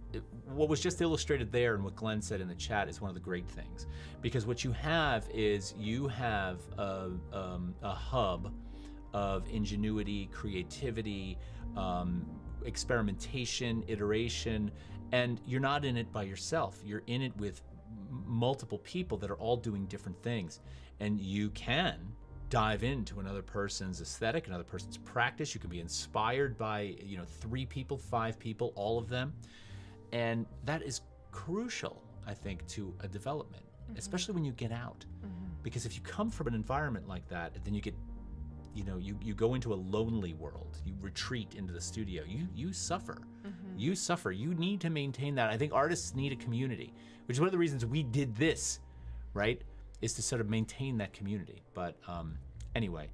what was just illustrated there and what Glenn said in the chat is one of the great things, because what you have is you have a hub of ingenuity, creativity, experimentation, iteration, and you're not in it by yourself. You're in it with multiple people that are all doing different things, and you can dive into another person's aesthetic, another person's practice. You can be inspired by, you know, 3 people, 5 people, all of them. And that is crucial, I think, to a development, especially when you get out. Because if you come from an environment like that, then you get, you know, you go into a lonely world. You retreat into the studio. You suffer. You suffer. You need to maintain that. I think artists need a community, which is one of the reasons we did this right, is to sort of maintain that community. But anyway,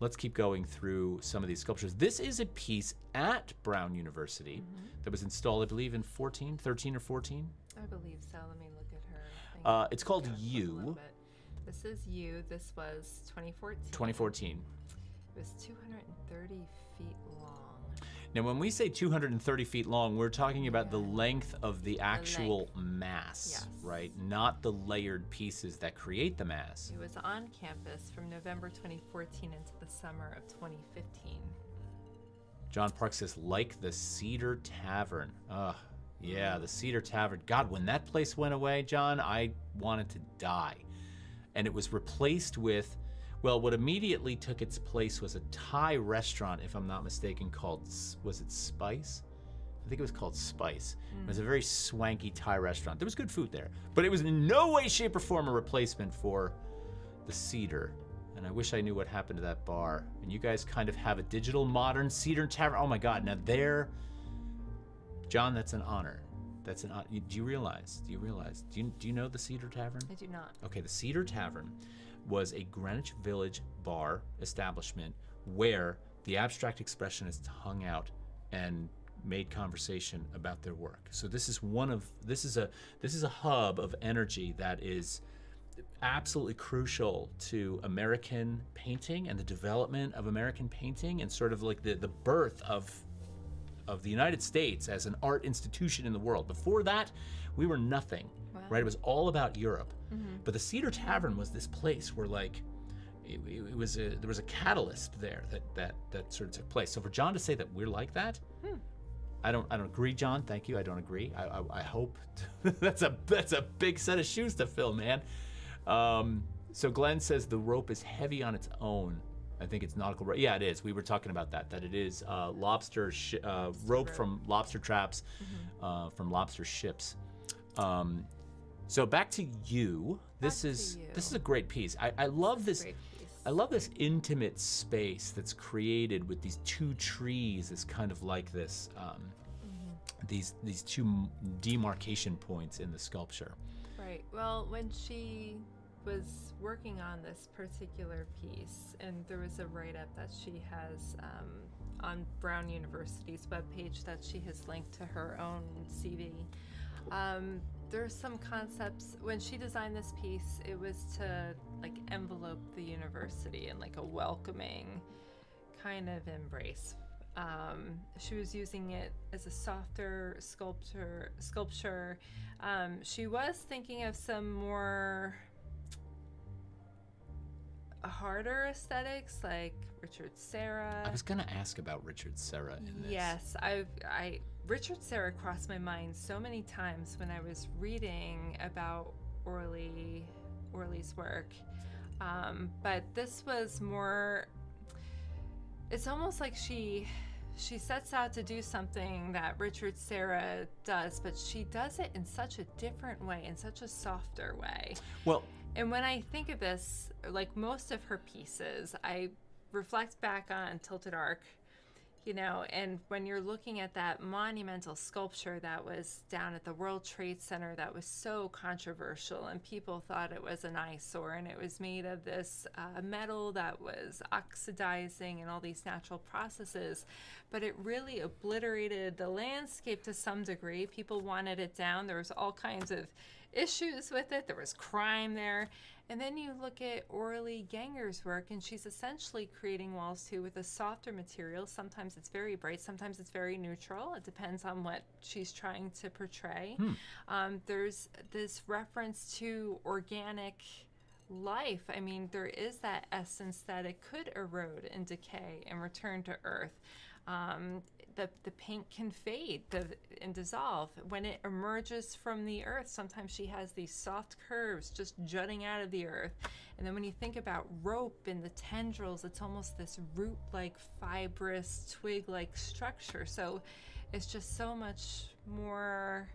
let's keep going through some of these sculptures. This is a piece at Brown University that was installed, I believe, in 13 or 14. I believe so. Let me look at her. It's called You. This is You. This was 2014. 2014. It was 230 feet long. Now, when we say 230 feet long, we're talking about the length of the actual mass, Yes. right? Not the layered pieces that create the mass. It was on campus from November 2014 into the summer of 2015. John Park says, like the Cedar Tavern. Yeah, the Cedar Tavern. God, when that place went away, John, I wanted to die. And it was replaced with, well, what immediately took its place was a Thai restaurant, if I'm not mistaken, called, was it Spice? I think it was called Spice. It was a very swanky Thai restaurant. There was good food there, but it was in no way, shape, or form a replacement for the Cedar. And I wish I knew what happened to that bar. And you guys kind of have a digital modern Cedar Tavern. Oh my God, now there, John, that's an honor. That's an honor. Do you realize? Do you know the Cedar Tavern? I do not. Okay, the Cedar Tavern was a Greenwich Village bar establishment where the abstract expressionists hung out and made conversation about their work. So this is a hub of energy that is absolutely crucial to American painting and the development of American painting and sort of like the birth of the United States as an art institution in the world. Before that, we were nothing. Wow. Right? It was all about Europe. But the Cedar Tavern was this place where like there was a catalyst there that sort of took place. So for John to say that we're like that, I don't agree, John. Thank you. I don't agree. I hope that's a big set of shoes to fill, man. So Glenn says the rope is heavy on its own. I think it's nautical rope. Yeah, it is. We were talking about that it is lobster rope from lobster traps, from lobster ships. So back to You. This is a great piece. I love this. I love this intimate space that's created with these two trees. It's kind of like this, these two demarcation points in the sculpture. Right. Well, when she was working on this particular piece, and there was a write-up that she has on Brown University's webpage that she has linked to her own CV. There's some concepts when she designed this piece. It was to like envelope the university in like a welcoming kind of embrace. She was using it as a softer sculpture. She was thinking of some more harder aesthetics like Richard Serra. I was gonna ask about Richard Serra in this. Yes, Richard Serra crossed my mind so many times when I was reading about Orly's work. But this was more, it's almost like she sets out to do something that Richard Serra does, but she does it in such a different way, in such a softer way. Well, and when I think of this, like most of her pieces, I reflect back on Tilted Arc, and when you're looking at that monumental sculpture that was down at the World Trade Center that was so controversial and people thought it was an eyesore, and it was made of this metal that was oxidizing and all these natural processes, but it really obliterated the landscape to some degree. People wanted it down. There was all kinds of issues with it. There was crime there. And then you look at Orly Genger's work, and she's essentially creating walls too with a softer material. Sometimes it's very bright, sometimes it's very neutral. It depends on what she's trying to portray. There's this reference to organic life. I mean, there is that essence that it could erode and decay and return to earth. The paint can fade and dissolve. When it emerges from the earth, sometimes she has these soft curves just jutting out of the earth. And then when you think about rope and the tendrils, it's almost this root-like, fibrous, twig-like structure. So it's just so much more,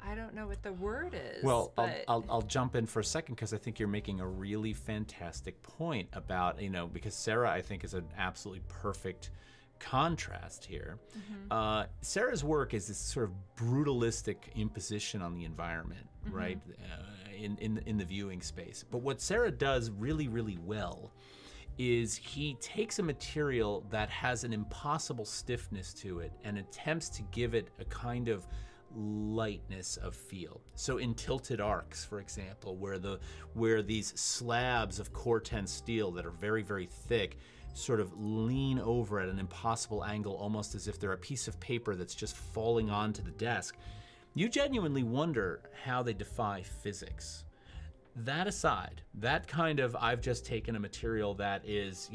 I don't know what the word is. Well, I'll jump in for a second because I think you're making a really fantastic point about, because Sarah, I think, is an absolutely perfect contrast here. Sarah's work is this sort of brutalistic imposition on the environment, right? in the viewing space. But what Sarah does really, really well is he takes a material that has an impossible stiffness to it and attempts to give it a kind of lightness of feel. So in Tilted Arcs, for example, where these slabs of Corten steel that are very, very thick sort of lean over at an impossible angle, almost as if they're a piece of paper that's just falling onto the desk, you genuinely wonder how they defy physics. That aside, that kind of, I've just taken a material that is,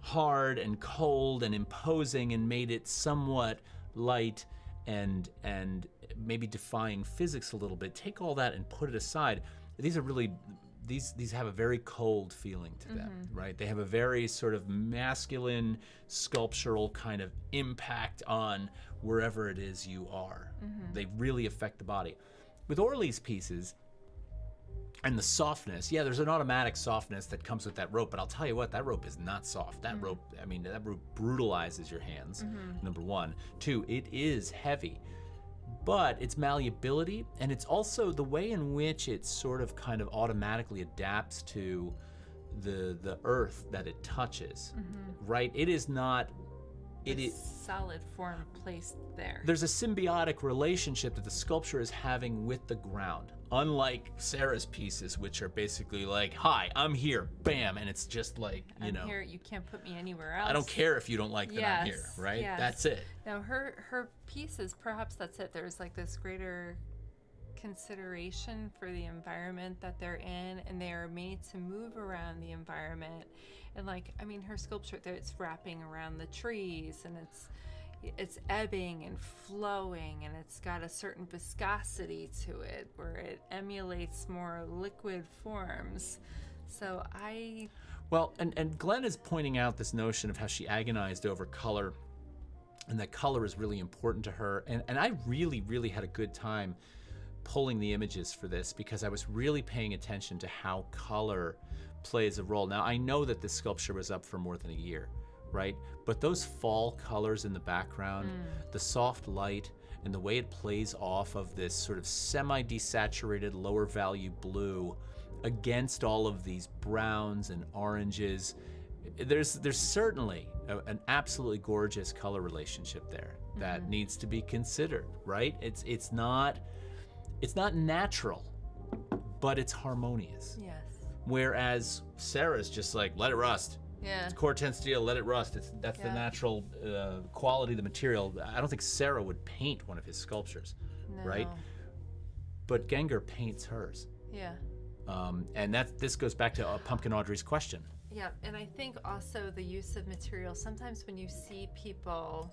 hard and cold and imposing and made it somewhat light and maybe defying physics a little bit, take all that and put it aside. These are really, these have a very cold feeling to them, right? They have a very sort of masculine, sculptural kind of impact on wherever it is you are. They really affect the body. With Orly's pieces, and the softness, yeah, there's an automatic softness that comes with that rope, but I'll tell you what, that rope is not soft. That rope, that rope brutalizes your hands, number one. Two, it is heavy, but its malleability, and it's also the way in which it sort of kind of automatically adapts to the earth that it touches, right? It is not... It is solid form placed there. There's a symbiotic relationship that the sculpture is having with the ground. Unlike Sarah's pieces, which are basically like, hi, I'm here, bam, and it's just like, I'm here, you can't put me anywhere else. I don't care if you don't like that I'm here, right? Yes. That's it. Now her pieces, perhaps that's it. There's like this greater consideration for the environment that they're in, and they are made to move around the environment. And her sculpture there, it's wrapping around the trees, and it's ebbing and flowing, and it's got a certain viscosity to it where it emulates more liquid forms. So Well, and Glenn is pointing out this notion of how she agonized over color, and that color is really important to her. And I really, really had a good time pulling the images for this because I was really paying attention to how color plays a role. Now, I know that this sculpture was up for more than a year, right? But those fall colors in the background, the soft light, and the way it plays off of this sort of semi-desaturated lower value blue against all of these browns and oranges, there's certainly an absolutely gorgeous color relationship there that needs to be considered, right? It's not natural, but it's harmonious. yes. Whereas Sarah's just like, let it rust. Yeah. It's Corten steel, let it rust. That's the natural quality of the material. I don't think Sarah would paint one of his sculptures, right? But Genger paints hers. Yeah. And this goes back to Pumpkin Audrey's question. Yeah, and I think also the use of materials. Sometimes when you see people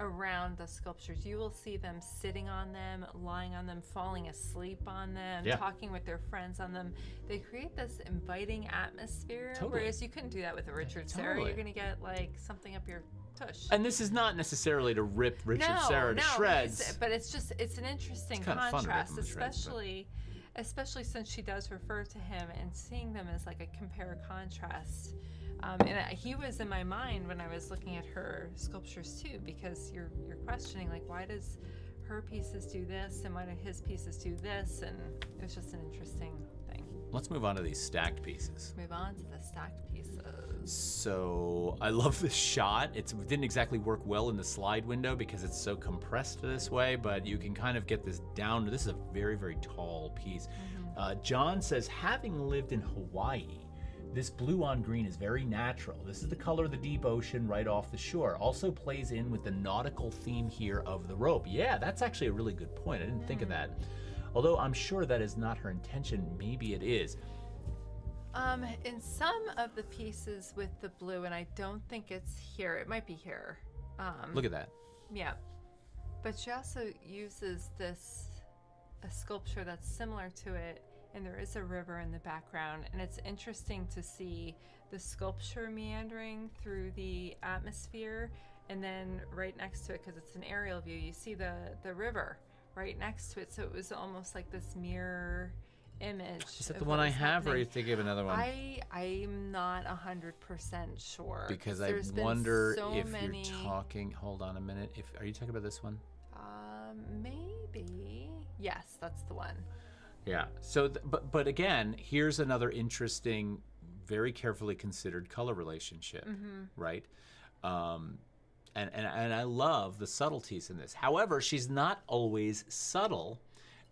around the sculptures, you will see them sitting on them, lying on them, falling asleep on them, talking with their friends on them. They create this inviting atmosphere, whereas you couldn't do that with a Richard Serra. You're going to get like something up your tush. And this is not necessarily to rip Richard Serra to shreds. But it's an interesting contrast, especially since she does refer to him and seeing them as like a compare contrast. And he was in my mind when I was looking at her sculptures too, because you're questioning like, why does her pieces do this and why do his pieces do this? And it was just an interesting thing. Let's move on to these stacked pieces. Move on to the stacked pieces. So I love this shot. It didn't exactly work well in the slide window because it's so compressed this way, but you can kind of get this down. This is a very, very tall piece. John says, having lived in Hawaii, this blue on green is very natural. This is the color of the deep ocean right off the shore. Also plays in with the nautical theme here of the rope. Yeah, that's actually a really good point. I didn't think of that. Although I'm sure that is not her intention. Maybe it is. In some of the pieces with the blue, and I don't think it's here. It might be here. Look at that. Yeah. But she also uses a sculpture that's similar to it, and there is a river in the background, and it's interesting to see the sculpture meandering through the atmosphere, and then right next to it, because it's an aerial view, you see the river right next to it. So it was almost like this mirror image. Is that the one I have, or are you thinking of another one? I'm not 100% sure. Because I wonder if you're talking. Hold on a minute. Are you talking about this one? Maybe. Yes, that's the one. Yeah. So, but again, here's another interesting, very carefully considered color relationship, right? And I love the subtleties in this. However, she's not always subtle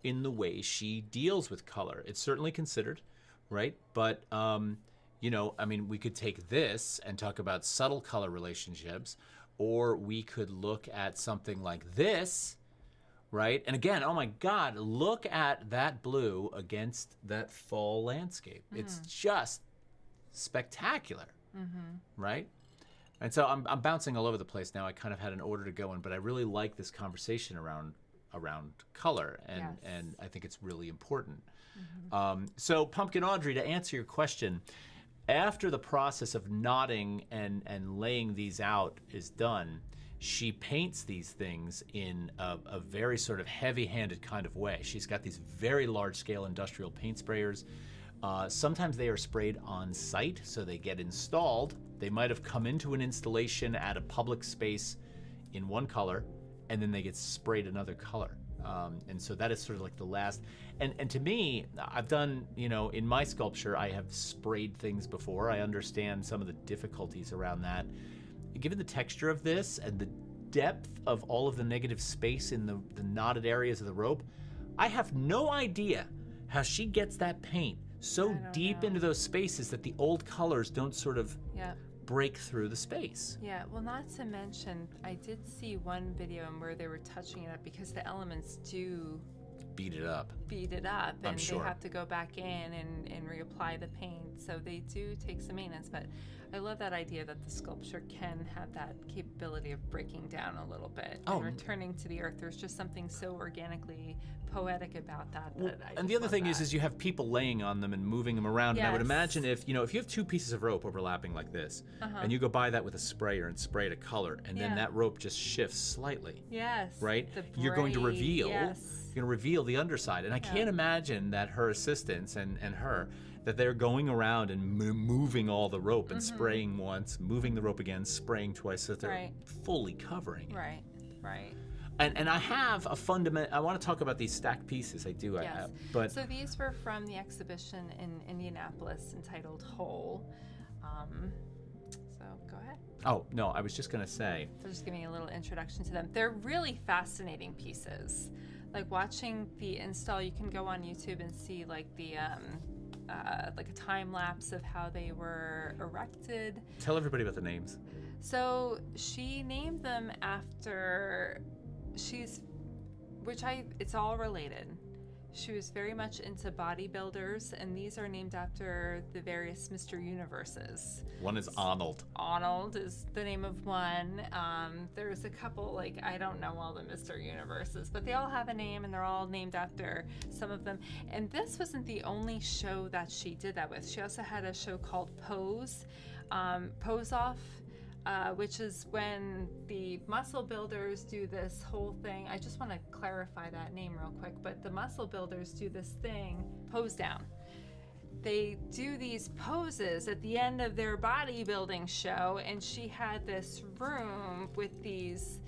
in the way she deals with color. It's certainly considered, right? But you know, I mean, we could take this and talk about subtle color relationships, or we could look at something like this, right? And again, oh my God, look at that blue against that fall landscape. It's just spectacular, right? And so I'm bouncing all over the place now. I kind of had an order to go in, but I really like this conversation around color, and I think it's really important. So Pumpkin Audrey, to answer your question, after the process of knotting and laying these out is done, she paints these things in a very sort of heavy-handed kind of way. She's got these very large-scale industrial paint sprayers. Sometimes they are sprayed on site, so they get installed. They might have come into an installation at a public space in one color, and then they get sprayed another color. And so that is sort of like the last. And to me, I've done, you know, in my sculpture, I have sprayed things before. I understand some of the difficulties around that. Given the texture of this and the depth of all of the negative space in the knotted areas of the rope, I have no idea how she gets that paint so deep into those spaces that the old colors don't sort of break through the space. Yeah, well, not to mention, I did see one video where they were touching it up because the elements do beat it up, and they have to go back in and reapply the paint, so they do take some maintenance. But I love that idea that the sculpture can have that capability of breaking down a little bit and returning to the earth. There's just something so organically poetic about that. And the other thing is you have people laying on them and moving them around. Yes. And I would imagine if you have two pieces of rope overlapping like this, and you go by that with a sprayer and spray it a color, and then that rope just shifts slightly. Yes. Right? You're going to reveal. Yes. You're going to reveal the underside. And I can't imagine that her assistants and her, that they're going around and moving all the rope and spraying once, moving the rope again, spraying twice, so that they're fully covering it. Right. And I have a fundamental. I want to talk about these stacked pieces. I do. Yes. I have. But so these were from the exhibition in Indianapolis entitled Whole. So go ahead. Oh no, I was just gonna say. So just giving a little introduction to them. They're really fascinating pieces. Like watching the install, you can go on YouTube and see like the like a time lapse of how they were erected. Tell everybody about the names. So she named them after. It's all related. She was very much into bodybuilders, and these are named after the various Mr. Universes. One is Arnold. Arnold is the name of one. There's a couple, like, I don't know all the Mr. Universes, but they all have a name, and they're all named after some of them. And this wasn't the only show that she did that with. She also had a show called Pose Off, which is when the muscle builders do this whole thing. I just want to clarify that name real quick, but the muscle builders do this thing, pose down. They do these poses at the end of their bodybuilding show, and she had this room with these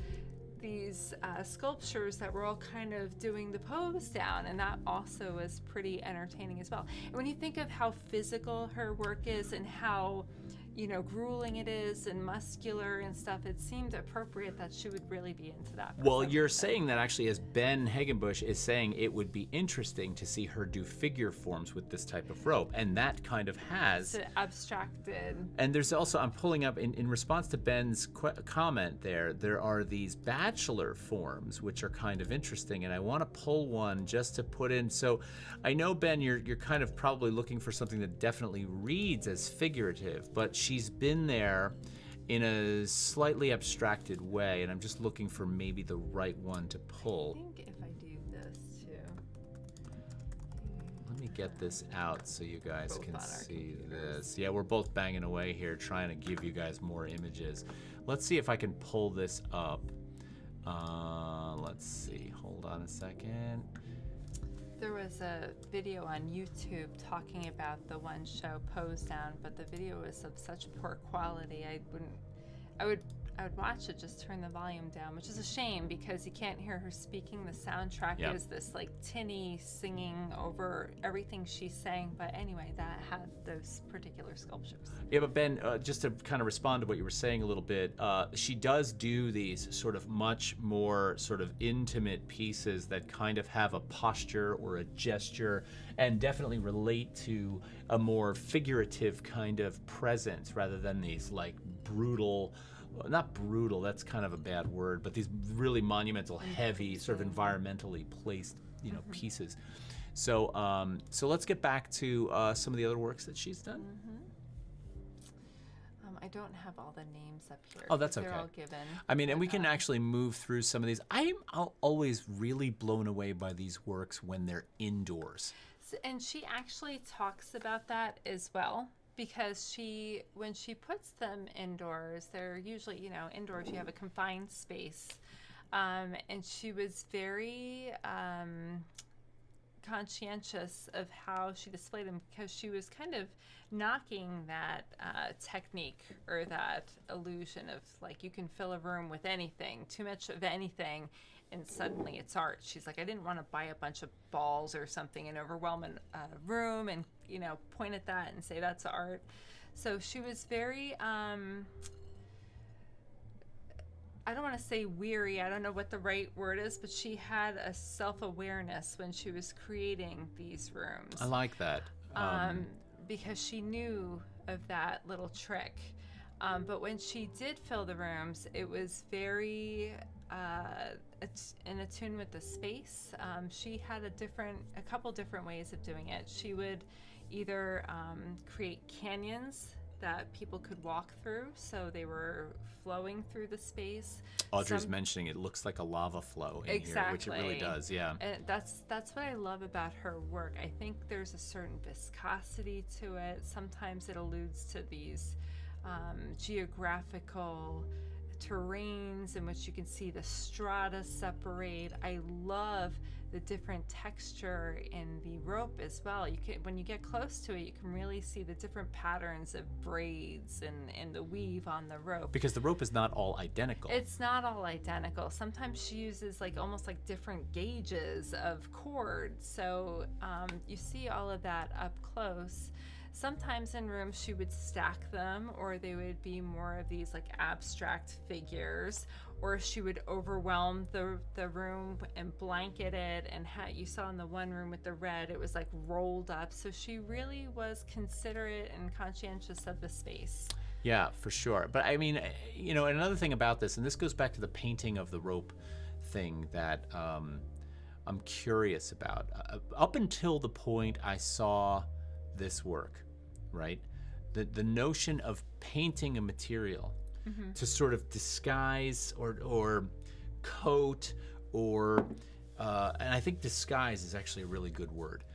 sculptures that were all kind of doing the pose down, and that also was pretty entertaining as well. And when you think of how physical her work is and how grueling it is and muscular and stuff, it seemed appropriate that she would really be into that. Well, you're saying that actually, as Ben Hagenbush is saying, it would be interesting to see her do figure forms with this type of rope, and that kind of has... It's abstracted. And there's also, I'm pulling up, in response to Ben's comment there are these bachelor forms, which are kind of interesting, and I want to pull one just to put in. So I know, Ben, you're kind of probably looking for something that definitely reads as figurative, but she's been there in a slightly abstracted way, and I'm just looking for maybe the right one to pull. I think if I do this too. Let me get this out so you guys can see this. Yeah, we're both banging away here trying to give you guys more images. Let's see if I can pull this up. Let's see, hold on a second. There was a video on YouTube talking about the one show Pose Down, but the video was of such poor quality. I would watch it, just turn the volume down, which is a shame because you can't hear her speaking. The soundtrack is this like tinny singing over everything she's saying. But anyway, that had those particular sculptures. Yeah, but Ben, just to kind of respond to what you were saying a little bit, she does do these sort of much more sort of intimate pieces that kind of have a posture or a gesture and definitely relate to a more figurative kind of presence rather than these like brutal, not brutal, that's kind of a bad word, but these really monumental, heavy, sort of environmentally placed, pieces. So so let's get back to some of the other works that she's done. I don't have all the names up here. Oh, that's okay. They're all given. I mean, and we can actually move through some of these. I'm always really blown away by these works when they're indoors. And she actually talks about that as well, because when she puts them indoors, they're usually, indoors you have a confined space. And she was very conscientious of how she displayed them, because she was kind of knocking that technique or that illusion of like you can fill a room with anything, too much of anything, and suddenly it's art. She's like, I didn't want to buy a bunch of balls or something and overwhelm a room and point at that and say that's art. So she was very I don't want to say weary, I don't know what the right word is, but she had a self-awareness when she was creating these rooms. I like that. Because she knew of that little trick. But when she did fill the rooms, it was very in attune with the space. She had a couple different ways of doing it. She would either create canyons that people could walk through, so they were flowing through the space. Audrey's mentioning it looks like a lava flow in here, which it really does, yeah. And that's what I love about her work. I think there's a certain viscosity to it. Sometimes it alludes to these geographical terrains in which you can see the strata separate. I love the different texture in the rope as well. When you get close to it, you can really see the different patterns of braids and the weave on the rope. Because the rope is not all identical. It's not all identical. Sometimes she uses almost like different gauges of cord. So you see all of that up close. Sometimes in rooms she would stack them, or they would be more of these like abstract figures, or she would overwhelm the room and blanket it, and you saw in the one room with the red, it was like rolled up. So she really was considerate and conscientious of the space. Yeah, for sure. But I mean, and another thing about this, and this goes back to the painting of the rope thing that I'm curious about. Up until the point I saw this work, right? The notion of painting a material to sort of disguise or coat or and I think disguise is actually a really good word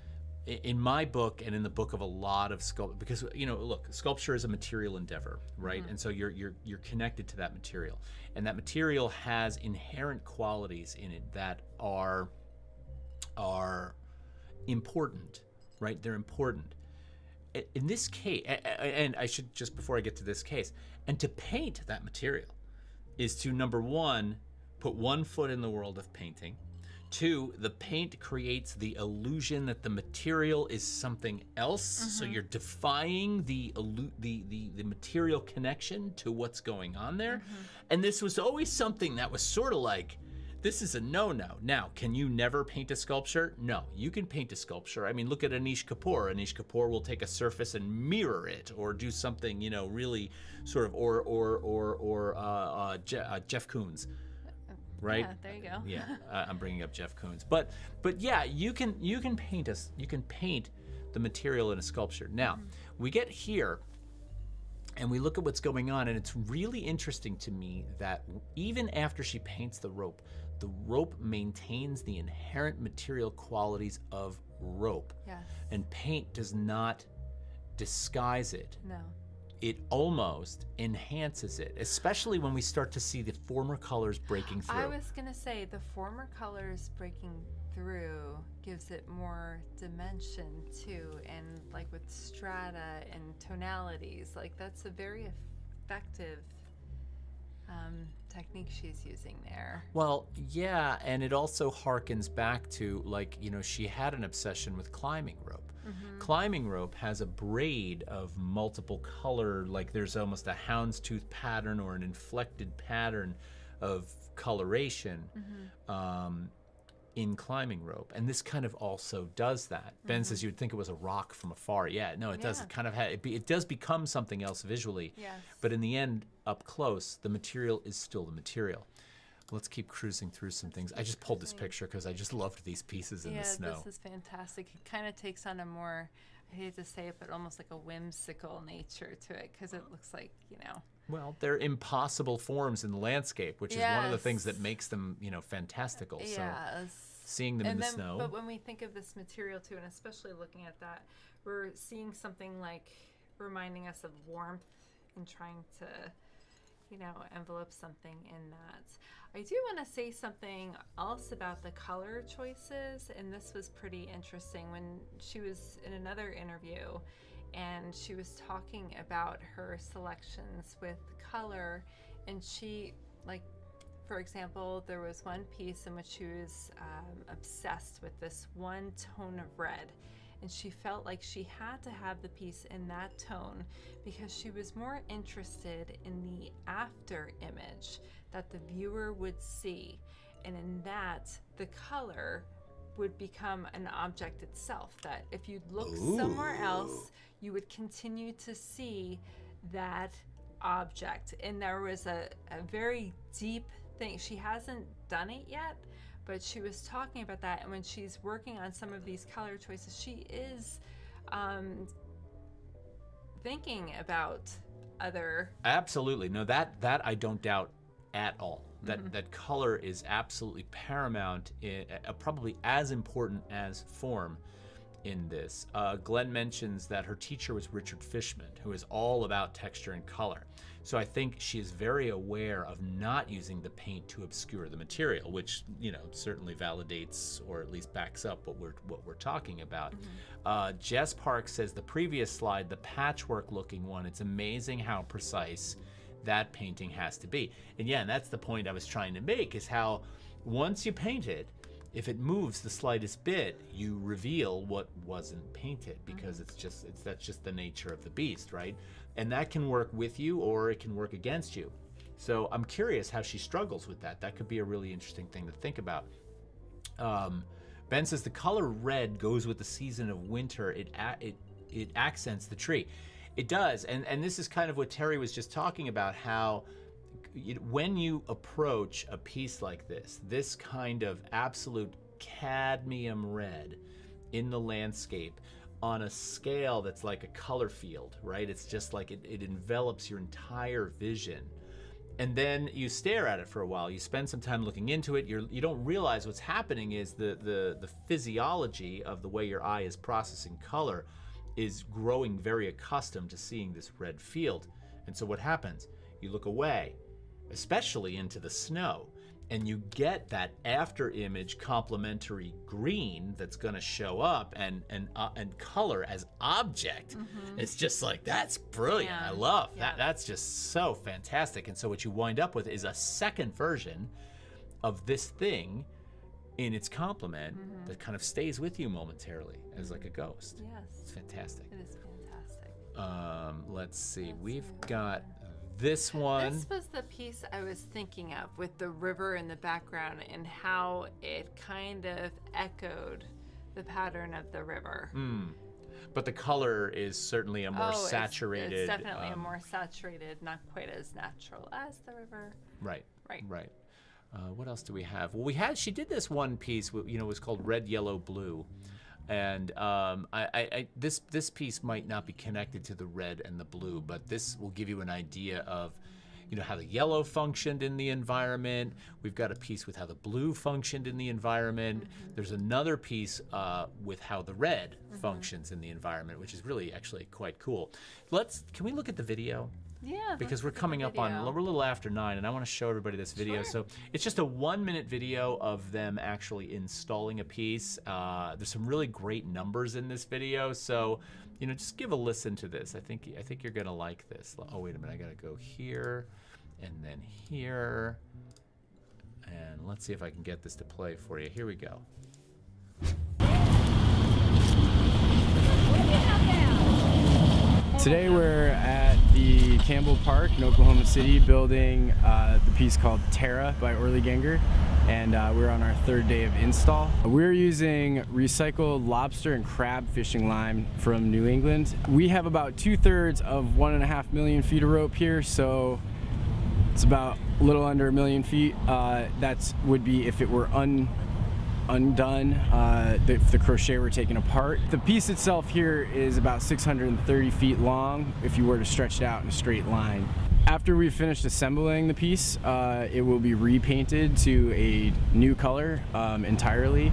in my book and in the book of a lot of sculpture, because look, sculpture is a material endeavor, right? And so you're connected to that material, and that material has inherent qualities in it that are important, right? They're important. In this case, and I should, just before I get to this case, and to paint that material is to, number one, put one foot in the world of painting. Two, the paint creates the illusion that the material is something else, so you're defying the material connection to what's going on there. And this was always something that was sort of like, this is a no-no. Now, can you never paint a sculpture? No, you can paint a sculpture. I mean, look at Anish Kapoor. Anish Kapoor will take a surface and mirror it, or do something, really sort of, or Jeff Koons, right? Yeah, there you go. Yeah, I'm bringing up Jeff Koons, but yeah, you can paint the material in a sculpture. Now, we get here. And we look at what's going on, and it's really interesting to me that even after she paints the rope maintains the inherent material qualities of rope. Yes. And paint does not disguise it. No. It almost enhances it, especially when we start to see the former colors breaking through. I was going to say the former colors breaking through gives it more dimension too, and like with strata and tonalities, like that's a very effective technique she's using there. Well, yeah, and it also harkens back to, like, she had an obsession with climbing rope. Climbing rope has a braid of multiple color, like there's almost a houndstooth pattern or an inflected pattern of coloration in climbing rope, and this kind of also does that. Ben says you would think it was a rock from afar. Yeah, no, it does. It kind of it does become something else visually. Yes. But in the end, up close, the material is still the material. Let's keep cruising through some things. I just pulled this picture because I just loved these pieces in the snow. Yeah, this is fantastic. It kind of takes on a more, I hate to say it, but almost like a whimsical nature to it, because it looks like, Well, they're impossible forms in the landscape, which is one of the things that makes them, fantastical. Yes. So seeing them in the snow. But when we think of this material too, and especially looking at that, we're seeing something like reminding us of warmth and trying to, envelope something in that. I do want to say something else about the color choices, and this was pretty interesting when she was in another interview and she was talking about her selections with color, and she, like, for example, there was one piece in which she was obsessed with this one tone of red, and she felt like she had to have the piece in that tone because she was more interested in the after image that the viewer would see, and in that the color would become an object itself, that if you look somewhere else you would continue to see that object. And there was a very deep thing. She hasn't done it yet, but she was talking about that, and when she's working on some of these color choices, she is thinking about other. Absolutely. No, that I don't doubt at all. That color is absolutely paramount, probably as important as form in this. Glenn mentions that her teacher was Richard Fishman, who is all about texture and color. So I think she is very aware of not using the paint to obscure the material, which certainly validates or at least backs up what we're talking about. Jess Park says the previous slide, the patchwork looking one, it's amazing how precise that painting has to be. And yeah, and that's the point I was trying to make, is how once you paint it, if it moves the slightest bit, you reveal what wasn't painted, because that's just the nature of the beast, right? And that can work with you or it can work against you. So I'm curious how she struggles with that. That could be a really interesting thing to think about. Ben says the color red goes with the season of winter. It accents the tree. It does, and this is kind of what Terri was just talking about, how when you approach a piece like this kind of absolute cadmium red in the landscape on a scale that's like a color field, right? It's just like it envelops your entire vision. And then you stare at it for a while. You spend some time looking into it. You don't realize what's happening is the physiology of the way your eye is processing color is growing very accustomed to seeing this red field. And so what happens? You look away, especially into the snow, and you get that after image complementary green that's going to show up and color as object. It's just like, that's brilliant. I love that. That's just so fantastic. And so what you wind up with is a second version of this thing in its complement that kind of stays with you momentarily as like a ghost. Yes. It's fantastic. It is fantastic. Let's see. We've got this one. This was the piece I was thinking of, with the river in the background and how it kind of echoed the pattern of the river. But the color is certainly a more saturated. It's definitely a more saturated, not quite as natural as the river. Right. What else do we have? Well, she did this one piece, it was called Red, Yellow, Blue. And this piece might not be connected to the red and the blue, but this will give you an idea of, how the yellow functioned in the environment. We've got a piece with how the blue functioned in the environment. There's another piece with how the red functions in the environment, which is really actually quite cool. Can we look at the video? Yeah. Because we're coming up on, we're a little after 9, and I want to show everybody this video. Sure. So it's just a 1-minute video of them actually installing a piece. There's some really great numbers in this video, so just give a listen to this. I think you're gonna like this. Oh, wait a minute, I gotta go here and then here. And let's see if I can get this to play for you. Here we go. Today we're at the Campbell Park in Oklahoma City building the piece called Terri by Orly Genger, and we're on our third day of install. We're using recycled lobster and crab fishing line from New England. We have about 2/3 of 1.5 million feet of rope here, so it's about a little under 1 million feet. That would be if it were undone, if the crochet were taken apart. The piece itself here is about 630 feet long if you were to stretch it out in a straight line. After we've finished assembling the piece, it will be repainted to a new color entirely.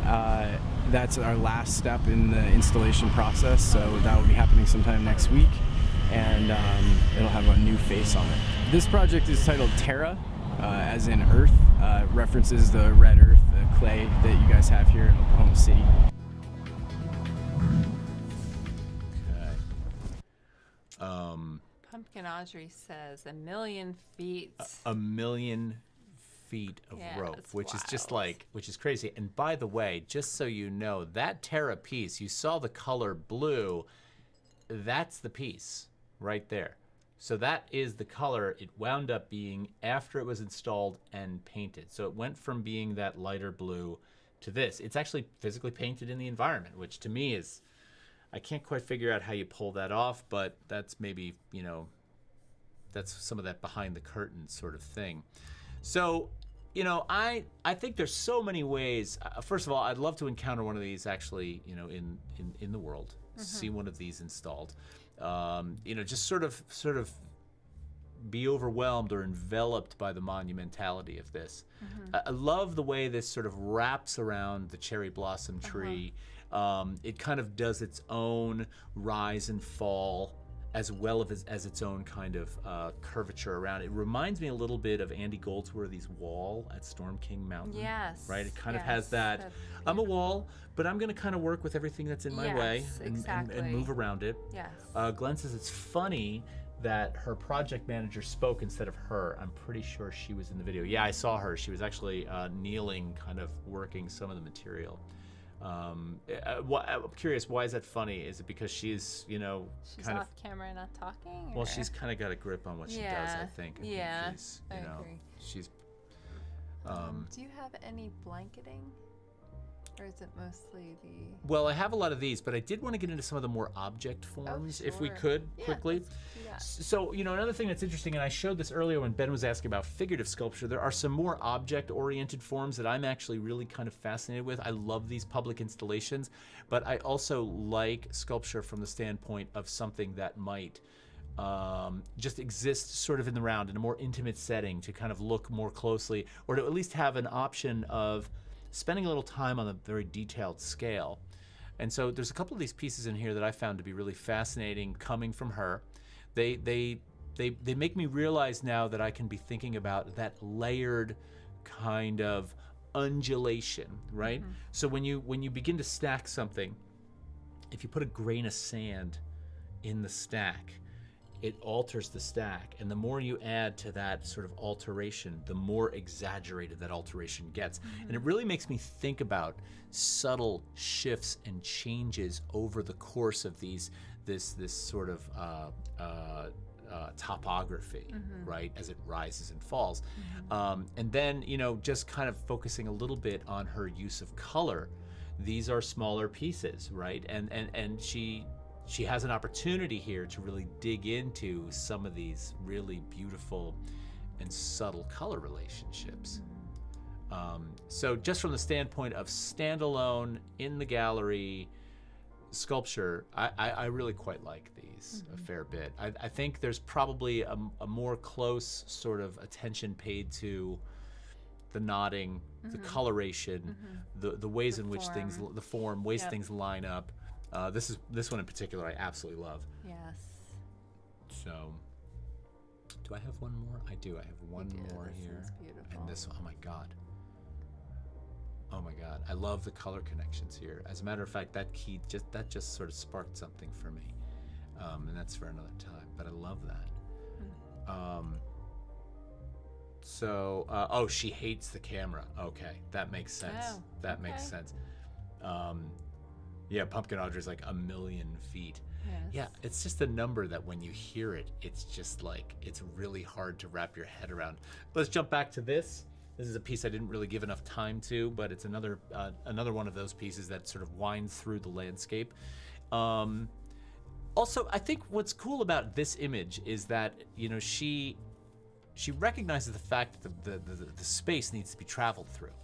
That's our last step in the installation process, so that will be happening sometime next week, and it'll have a new face on it. This project is titled Terri, as in earth, references the red earth, the clay that you guys have here in Oklahoma City. Okay. Pumpkin Audrey says 1 million feet. 1 million feet of rope, which wild. is just like, which is crazy. And by the way, just so you know, that Terri piece, you saw the color blue, that's the piece right there. So that is the color it wound up being after it was installed and painted. So it went from being that lighter blue to this. It's actually physically painted in the environment, which to me is, I can't quite figure out how you pull that off, but that's maybe, you know, that's some of that behind the curtain sort of thing. So, you know, I think there's so many ways. First of all, I'd love to encounter one of these actually, you know, in the world, see one of these installed. You know, just sort of be overwhelmed or enveloped by the monumentality of this. I love the way this sort of wraps around the cherry blossom tree. It kind of does its own rise and fall as well as its own kind of curvature around it. It reminds me a little bit of Andy Goldsworthy's wall at Storm King Mountain. Yes. Right? It kind of has that, I'm a wall, but I'm going to kind of work with everything that's in my way and move around it. Yes. Glenn says it's funny that her project manager spoke instead of her. I'm pretty sure she was in the video. Yeah, I saw her. She was actually kneeling, kind of working some of the material. I'm curious, why is that funny? Is it because she's, you know, she's kind off camera and not talking? Or? Well, she's kind of got a grip on what she does, I think. Yeah, she's, you know, agree. She's. Do you have any blanketing? Or is it mostly the... Well, I have a lot of these, but I did want to get into some of the more object forms, if we could, quickly. Let's do that. So, you know, another thing that's interesting, and I showed this earlier when Ben was asking about figurative sculpture, there are some more object-oriented forms that I'm actually really kind of fascinated with. I love these public installations, but I also like sculpture from the standpoint of something that might just exist sort of in the round, in a more intimate setting, to kind of look more closely, or to at least have an option of spending a little time on a very detailed scale. And so there's a couple of these pieces in here that I found to be really fascinating coming from her. They make me realize now that I can be thinking about that layered kind of undulation, right? So when you begin to stack something, if you put a grain of sand in the stack, it alters the stack, and the more you add to that sort of alteration, the more exaggerated that alteration gets. And it really makes me think about subtle shifts and changes over the course of this sort of topography, right, as it rises and falls. And then, you know, just kind of focusing a little bit on her use of color. These are smaller pieces, right? And she has an opportunity here to really dig into some of these really beautiful and subtle color relationships. So just from the standpoint of standalone in the gallery sculpture, I really quite like these a fair bit. I think there's probably a more close sort of attention paid to the nodding, the coloration, the ways in which things, the form, ways things line up. This one in particular I absolutely love. Yes. So, do I have one more? I do. I have one more here. This is beautiful. And this, oh my God. Oh my God. I love the color connections here. As a matter of fact, that just sort of sparked something for me. And that's for another time. But I love that. So, oh, she hates the camera. Okay, that makes sense. Oh, that makes okay. sense. Yeah, Pumpkin Audrey's like 1,000,000 feet. Yes. Yeah, it's just a number that when you hear it, it's just like, it's really hard to wrap your head around. Let's jump back to this. This is a piece I didn't really give enough time to, but it's another one of those pieces that sort of winds through the landscape. Also, I think what's cool about this image is that, you know, she recognizes the fact that the space needs to be traveled through,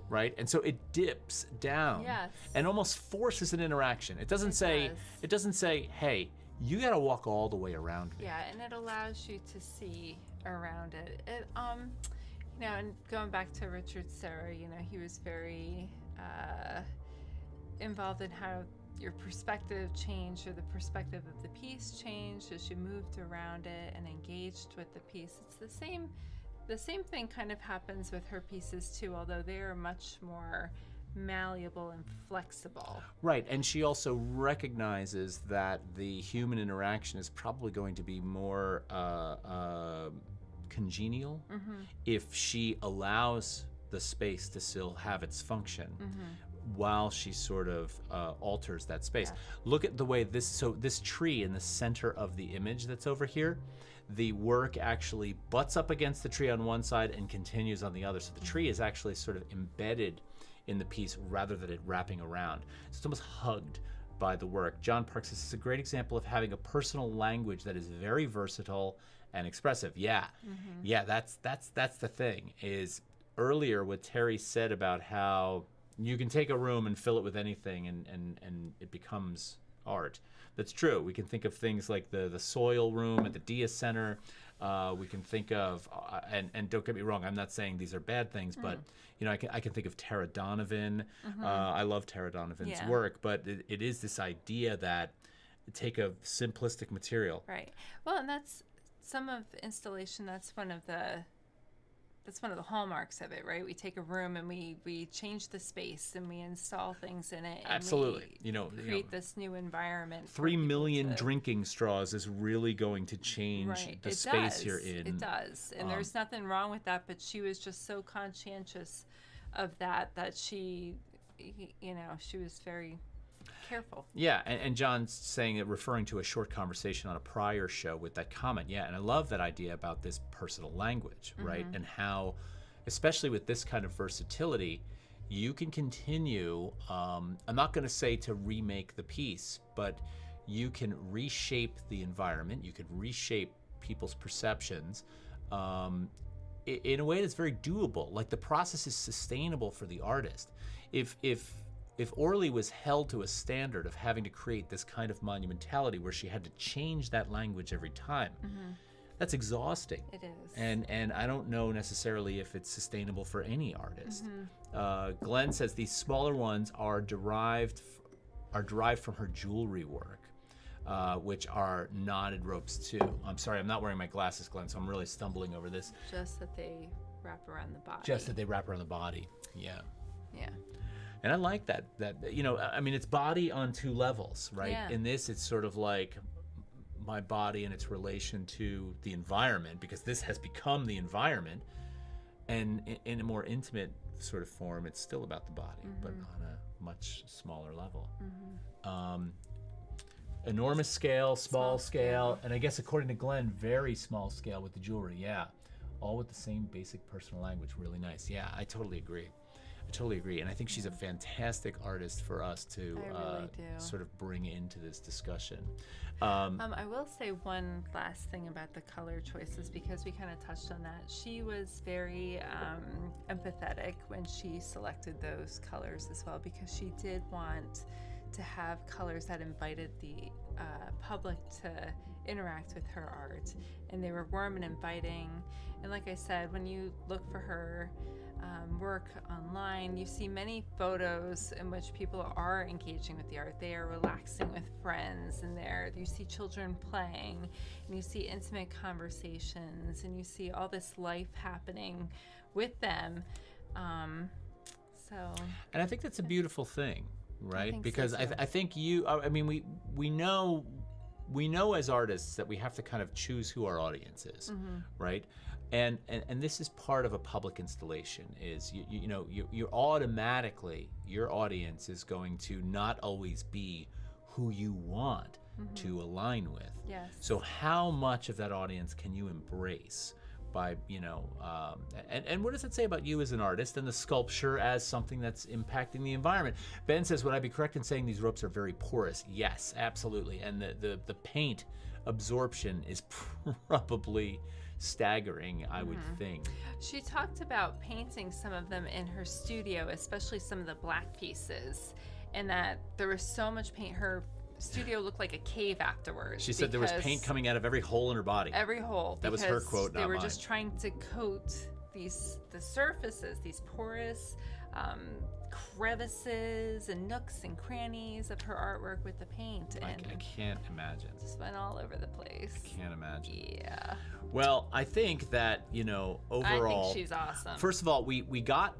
right? And so it dips down Yes. and almost forces an interaction. It doesn't It does. say, hey, you got to walk all the way around me. Yeah, and it allows you to see around it. You know, and going back to Richard Serra, you know, he was very involved in how your perspective changed, or the perspective of the piece changed as you moved around it and engaged with the piece. It's the same thing kind of happens with her pieces too, although they are much more malleable and flexible. Right, and she also recognizes that the human interaction is probably going to be more congenial if she allows the space to still have its function while she sort of alters that space. Yeah. Look at the way this tree in the center of the image that's over here, the work actually butts up against the tree on one side and continues on the other. So the tree is actually sort of embedded in the piece rather than it wrapping around. So it's almost hugged by the work. John Parks says, this is a great example of having a personal language that is very versatile and expressive. Yeah, yeah, that's the thing. Is earlier what Terri said about how you can take a room and fill it with anything and it becomes art. That's true. We can think of things like the soil room at the Dia Center. We can think of, and don't get me wrong, I'm not saying these are bad things, but you know, I can think of Tara Donovan. I love Tara Donovan's work, but it is this idea that take a simplistic material. Right. Well, and that's some of installation. That's one of the hallmarks of it, right? We take a room and we change the space and we install things in it. And Absolutely. we create this new environment. 3 million drinking straws is really going to change the space you're in. It does. And there's nothing wrong with that, but she was just so conscientious of that she, you know, she was very careful. Yeah, and John's saying that, referring to a short conversation on a prior show with that comment. Yeah, and I love that idea about this personal language, right? And how, especially with this kind of versatility, you can continue, I'm not going to say to remake the piece, but you can reshape the environment, you can reshape people's perceptions in a way that's very doable. Like, the process is sustainable for the artist. If Orly was held to a standard of having to create this kind of monumentality where she had to change that language every time, that's exhausting. It is. And I don't know necessarily if it's sustainable for any artist. Glenn says these smaller ones are derived from her jewelry work, which are knotted ropes too. I'm sorry, I'm not wearing my glasses, Glenn, so I'm really stumbling over this. Just that they wrap around the body. Just that they wrap around the body. Yeah. Yeah. And I like that, you know, I mean, it's body on two levels, right? Yeah. In this, it's sort of like my body and its relation to the environment, because this has become the environment. And in a more intimate sort of form, it's still about the body, but on a much smaller level. Enormous scale, small scale, and I guess according to Glenn, very small scale with the jewelry. Yeah, all with the same basic personal language. Really nice. Yeah, I totally agree. And I think she's a fantastic artist for us to really do. sort of bring into this discussion. I will say one last thing about the color choices, because we kind of touched on that. She was very empathetic when she selected those colors as well, because she did want to have colors that invited the public to interact with her art, and they were warm and inviting. And like I said, when you look for her work online, you see many photos in which people are engaging with the art. They are relaxing with friends, and you see children playing, and you see intimate conversations, and you see all this life happening with them. And I think that's a beautiful thing, right? Because so, too. I think we know as artists that we have to kind of choose who our audience is, right? And this is part of a public installation. Is you automatically, your audience is going to not always be who you want to align with. Yes. So how much of that audience can you embrace by, and what does it say about you as an artist and the sculpture as something that's impacting the environment? Ben says, would I be correct in saying these ropes are very porous? Yes, absolutely. And the paint absorption is probably staggering, I would think. She talked about painting some of them in her studio, especially some of the black pieces, and that there was so much paint. Her studio looked like a cave afterwards. She said there was paint coming out of every hole in her body. Every hole. That was her quote, not They were mine. just trying to coat the surfaces, these porous crevices and nooks and crannies of her artwork with the paint, and I can't imagine. just went all over the place. Can't imagine. Yeah. Well, I think that, overall, I think she's awesome. First of all, we got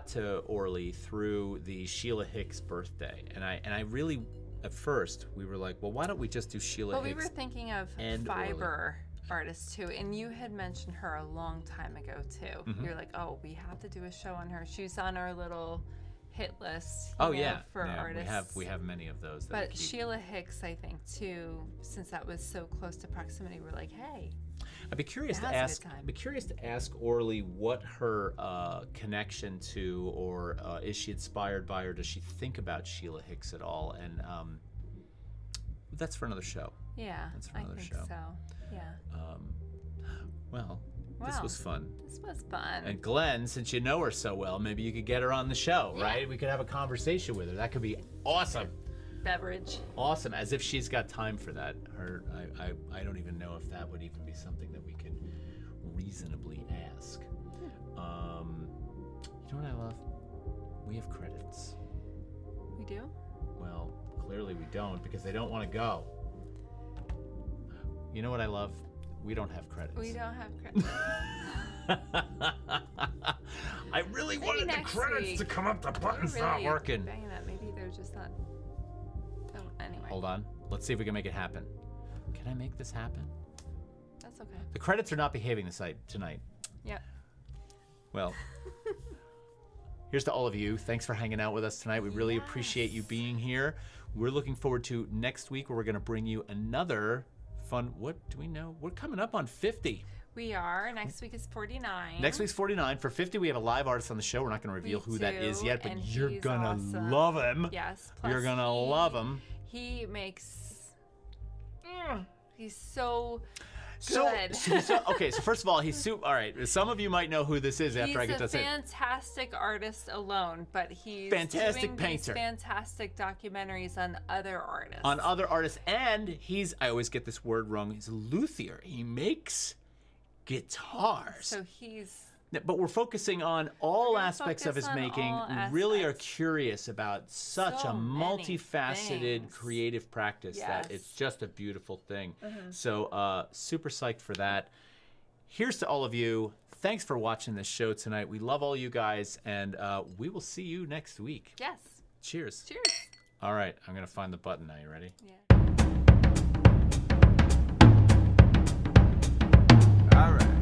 to Orly through the Sheila Hicks birthday, and I really, at first we were like, well, why don't we just do Sheila But we Hicks? were thinking of and fiber artists too, and you had mentioned her a long time ago too. Mm-hmm. You're like, oh, we have to do a show on her. She's on our little hit list. Oh you know, yeah, for yeah, artists. we have many of those. That But we keep. Sheila Hicks, I think too, since that was so close to proximity, we're like, hey. I'd be curious to Now's a good ask. time. Be curious to ask Orly what her connection to, or is she inspired by, or does she think about Sheila Hicks at all? And that's for another show. Yeah, That's for I another think show. so. Yeah. Well, this Wow. was fun. This was fun. And Glenn, since you know her so well, maybe you could get her on the show, Yeah. right? We could have a conversation with her. That could be awesome. Beverage. Awesome, as if she's got time for that. I don't even know if that would even be something that we could reasonably ask. You know what I love? We have credits. We do? Well, clearly we don't, because they don't want to go. You know what I love? We don't have credits. We don't have credit. I really Maybe wanted the next credits week. to come up. The button's Really not working. banging that. Maybe they're just not. Oh, anyway. Hold on. Let's see if we can make it happen. Can I make this happen? That's okay. The credits are not behaving tonight. Yep. Well, here's to all of you. Thanks for hanging out with us tonight. We really appreciate you being here. We're looking forward to next week, where we're going to bring you another fun. What do we know? We're coming up on 50. We are. Next week is 49. Next week's 49. For 50, we have a live artist on the show. We're not going to reveal who that is yet, but and you're he's going to awesome. love him. Yes. You're plus going to love him. He makes. He's so So good. okay, so first of all, he's super. All right, some of you might know who this is after I get to He's say a it. fantastic artist alone, but he's Fantastic doing painter. these fantastic documentaries on other artists. On other artists, and I always get this word wrong, he's a luthier. He makes guitars. So he's. But we're focusing on all gonna aspects of his focus on making. all We really are aspects. curious about such So a many multifaceted things. creative practice that Yes. it's just a beautiful thing. So super psyched for that. Here's to all of you. Thanks for watching this show tonight. We love all you guys, and we will see you next week. Yes. Cheers. Cheers. All right, I'm going to find the button now. You ready? Yeah. All right.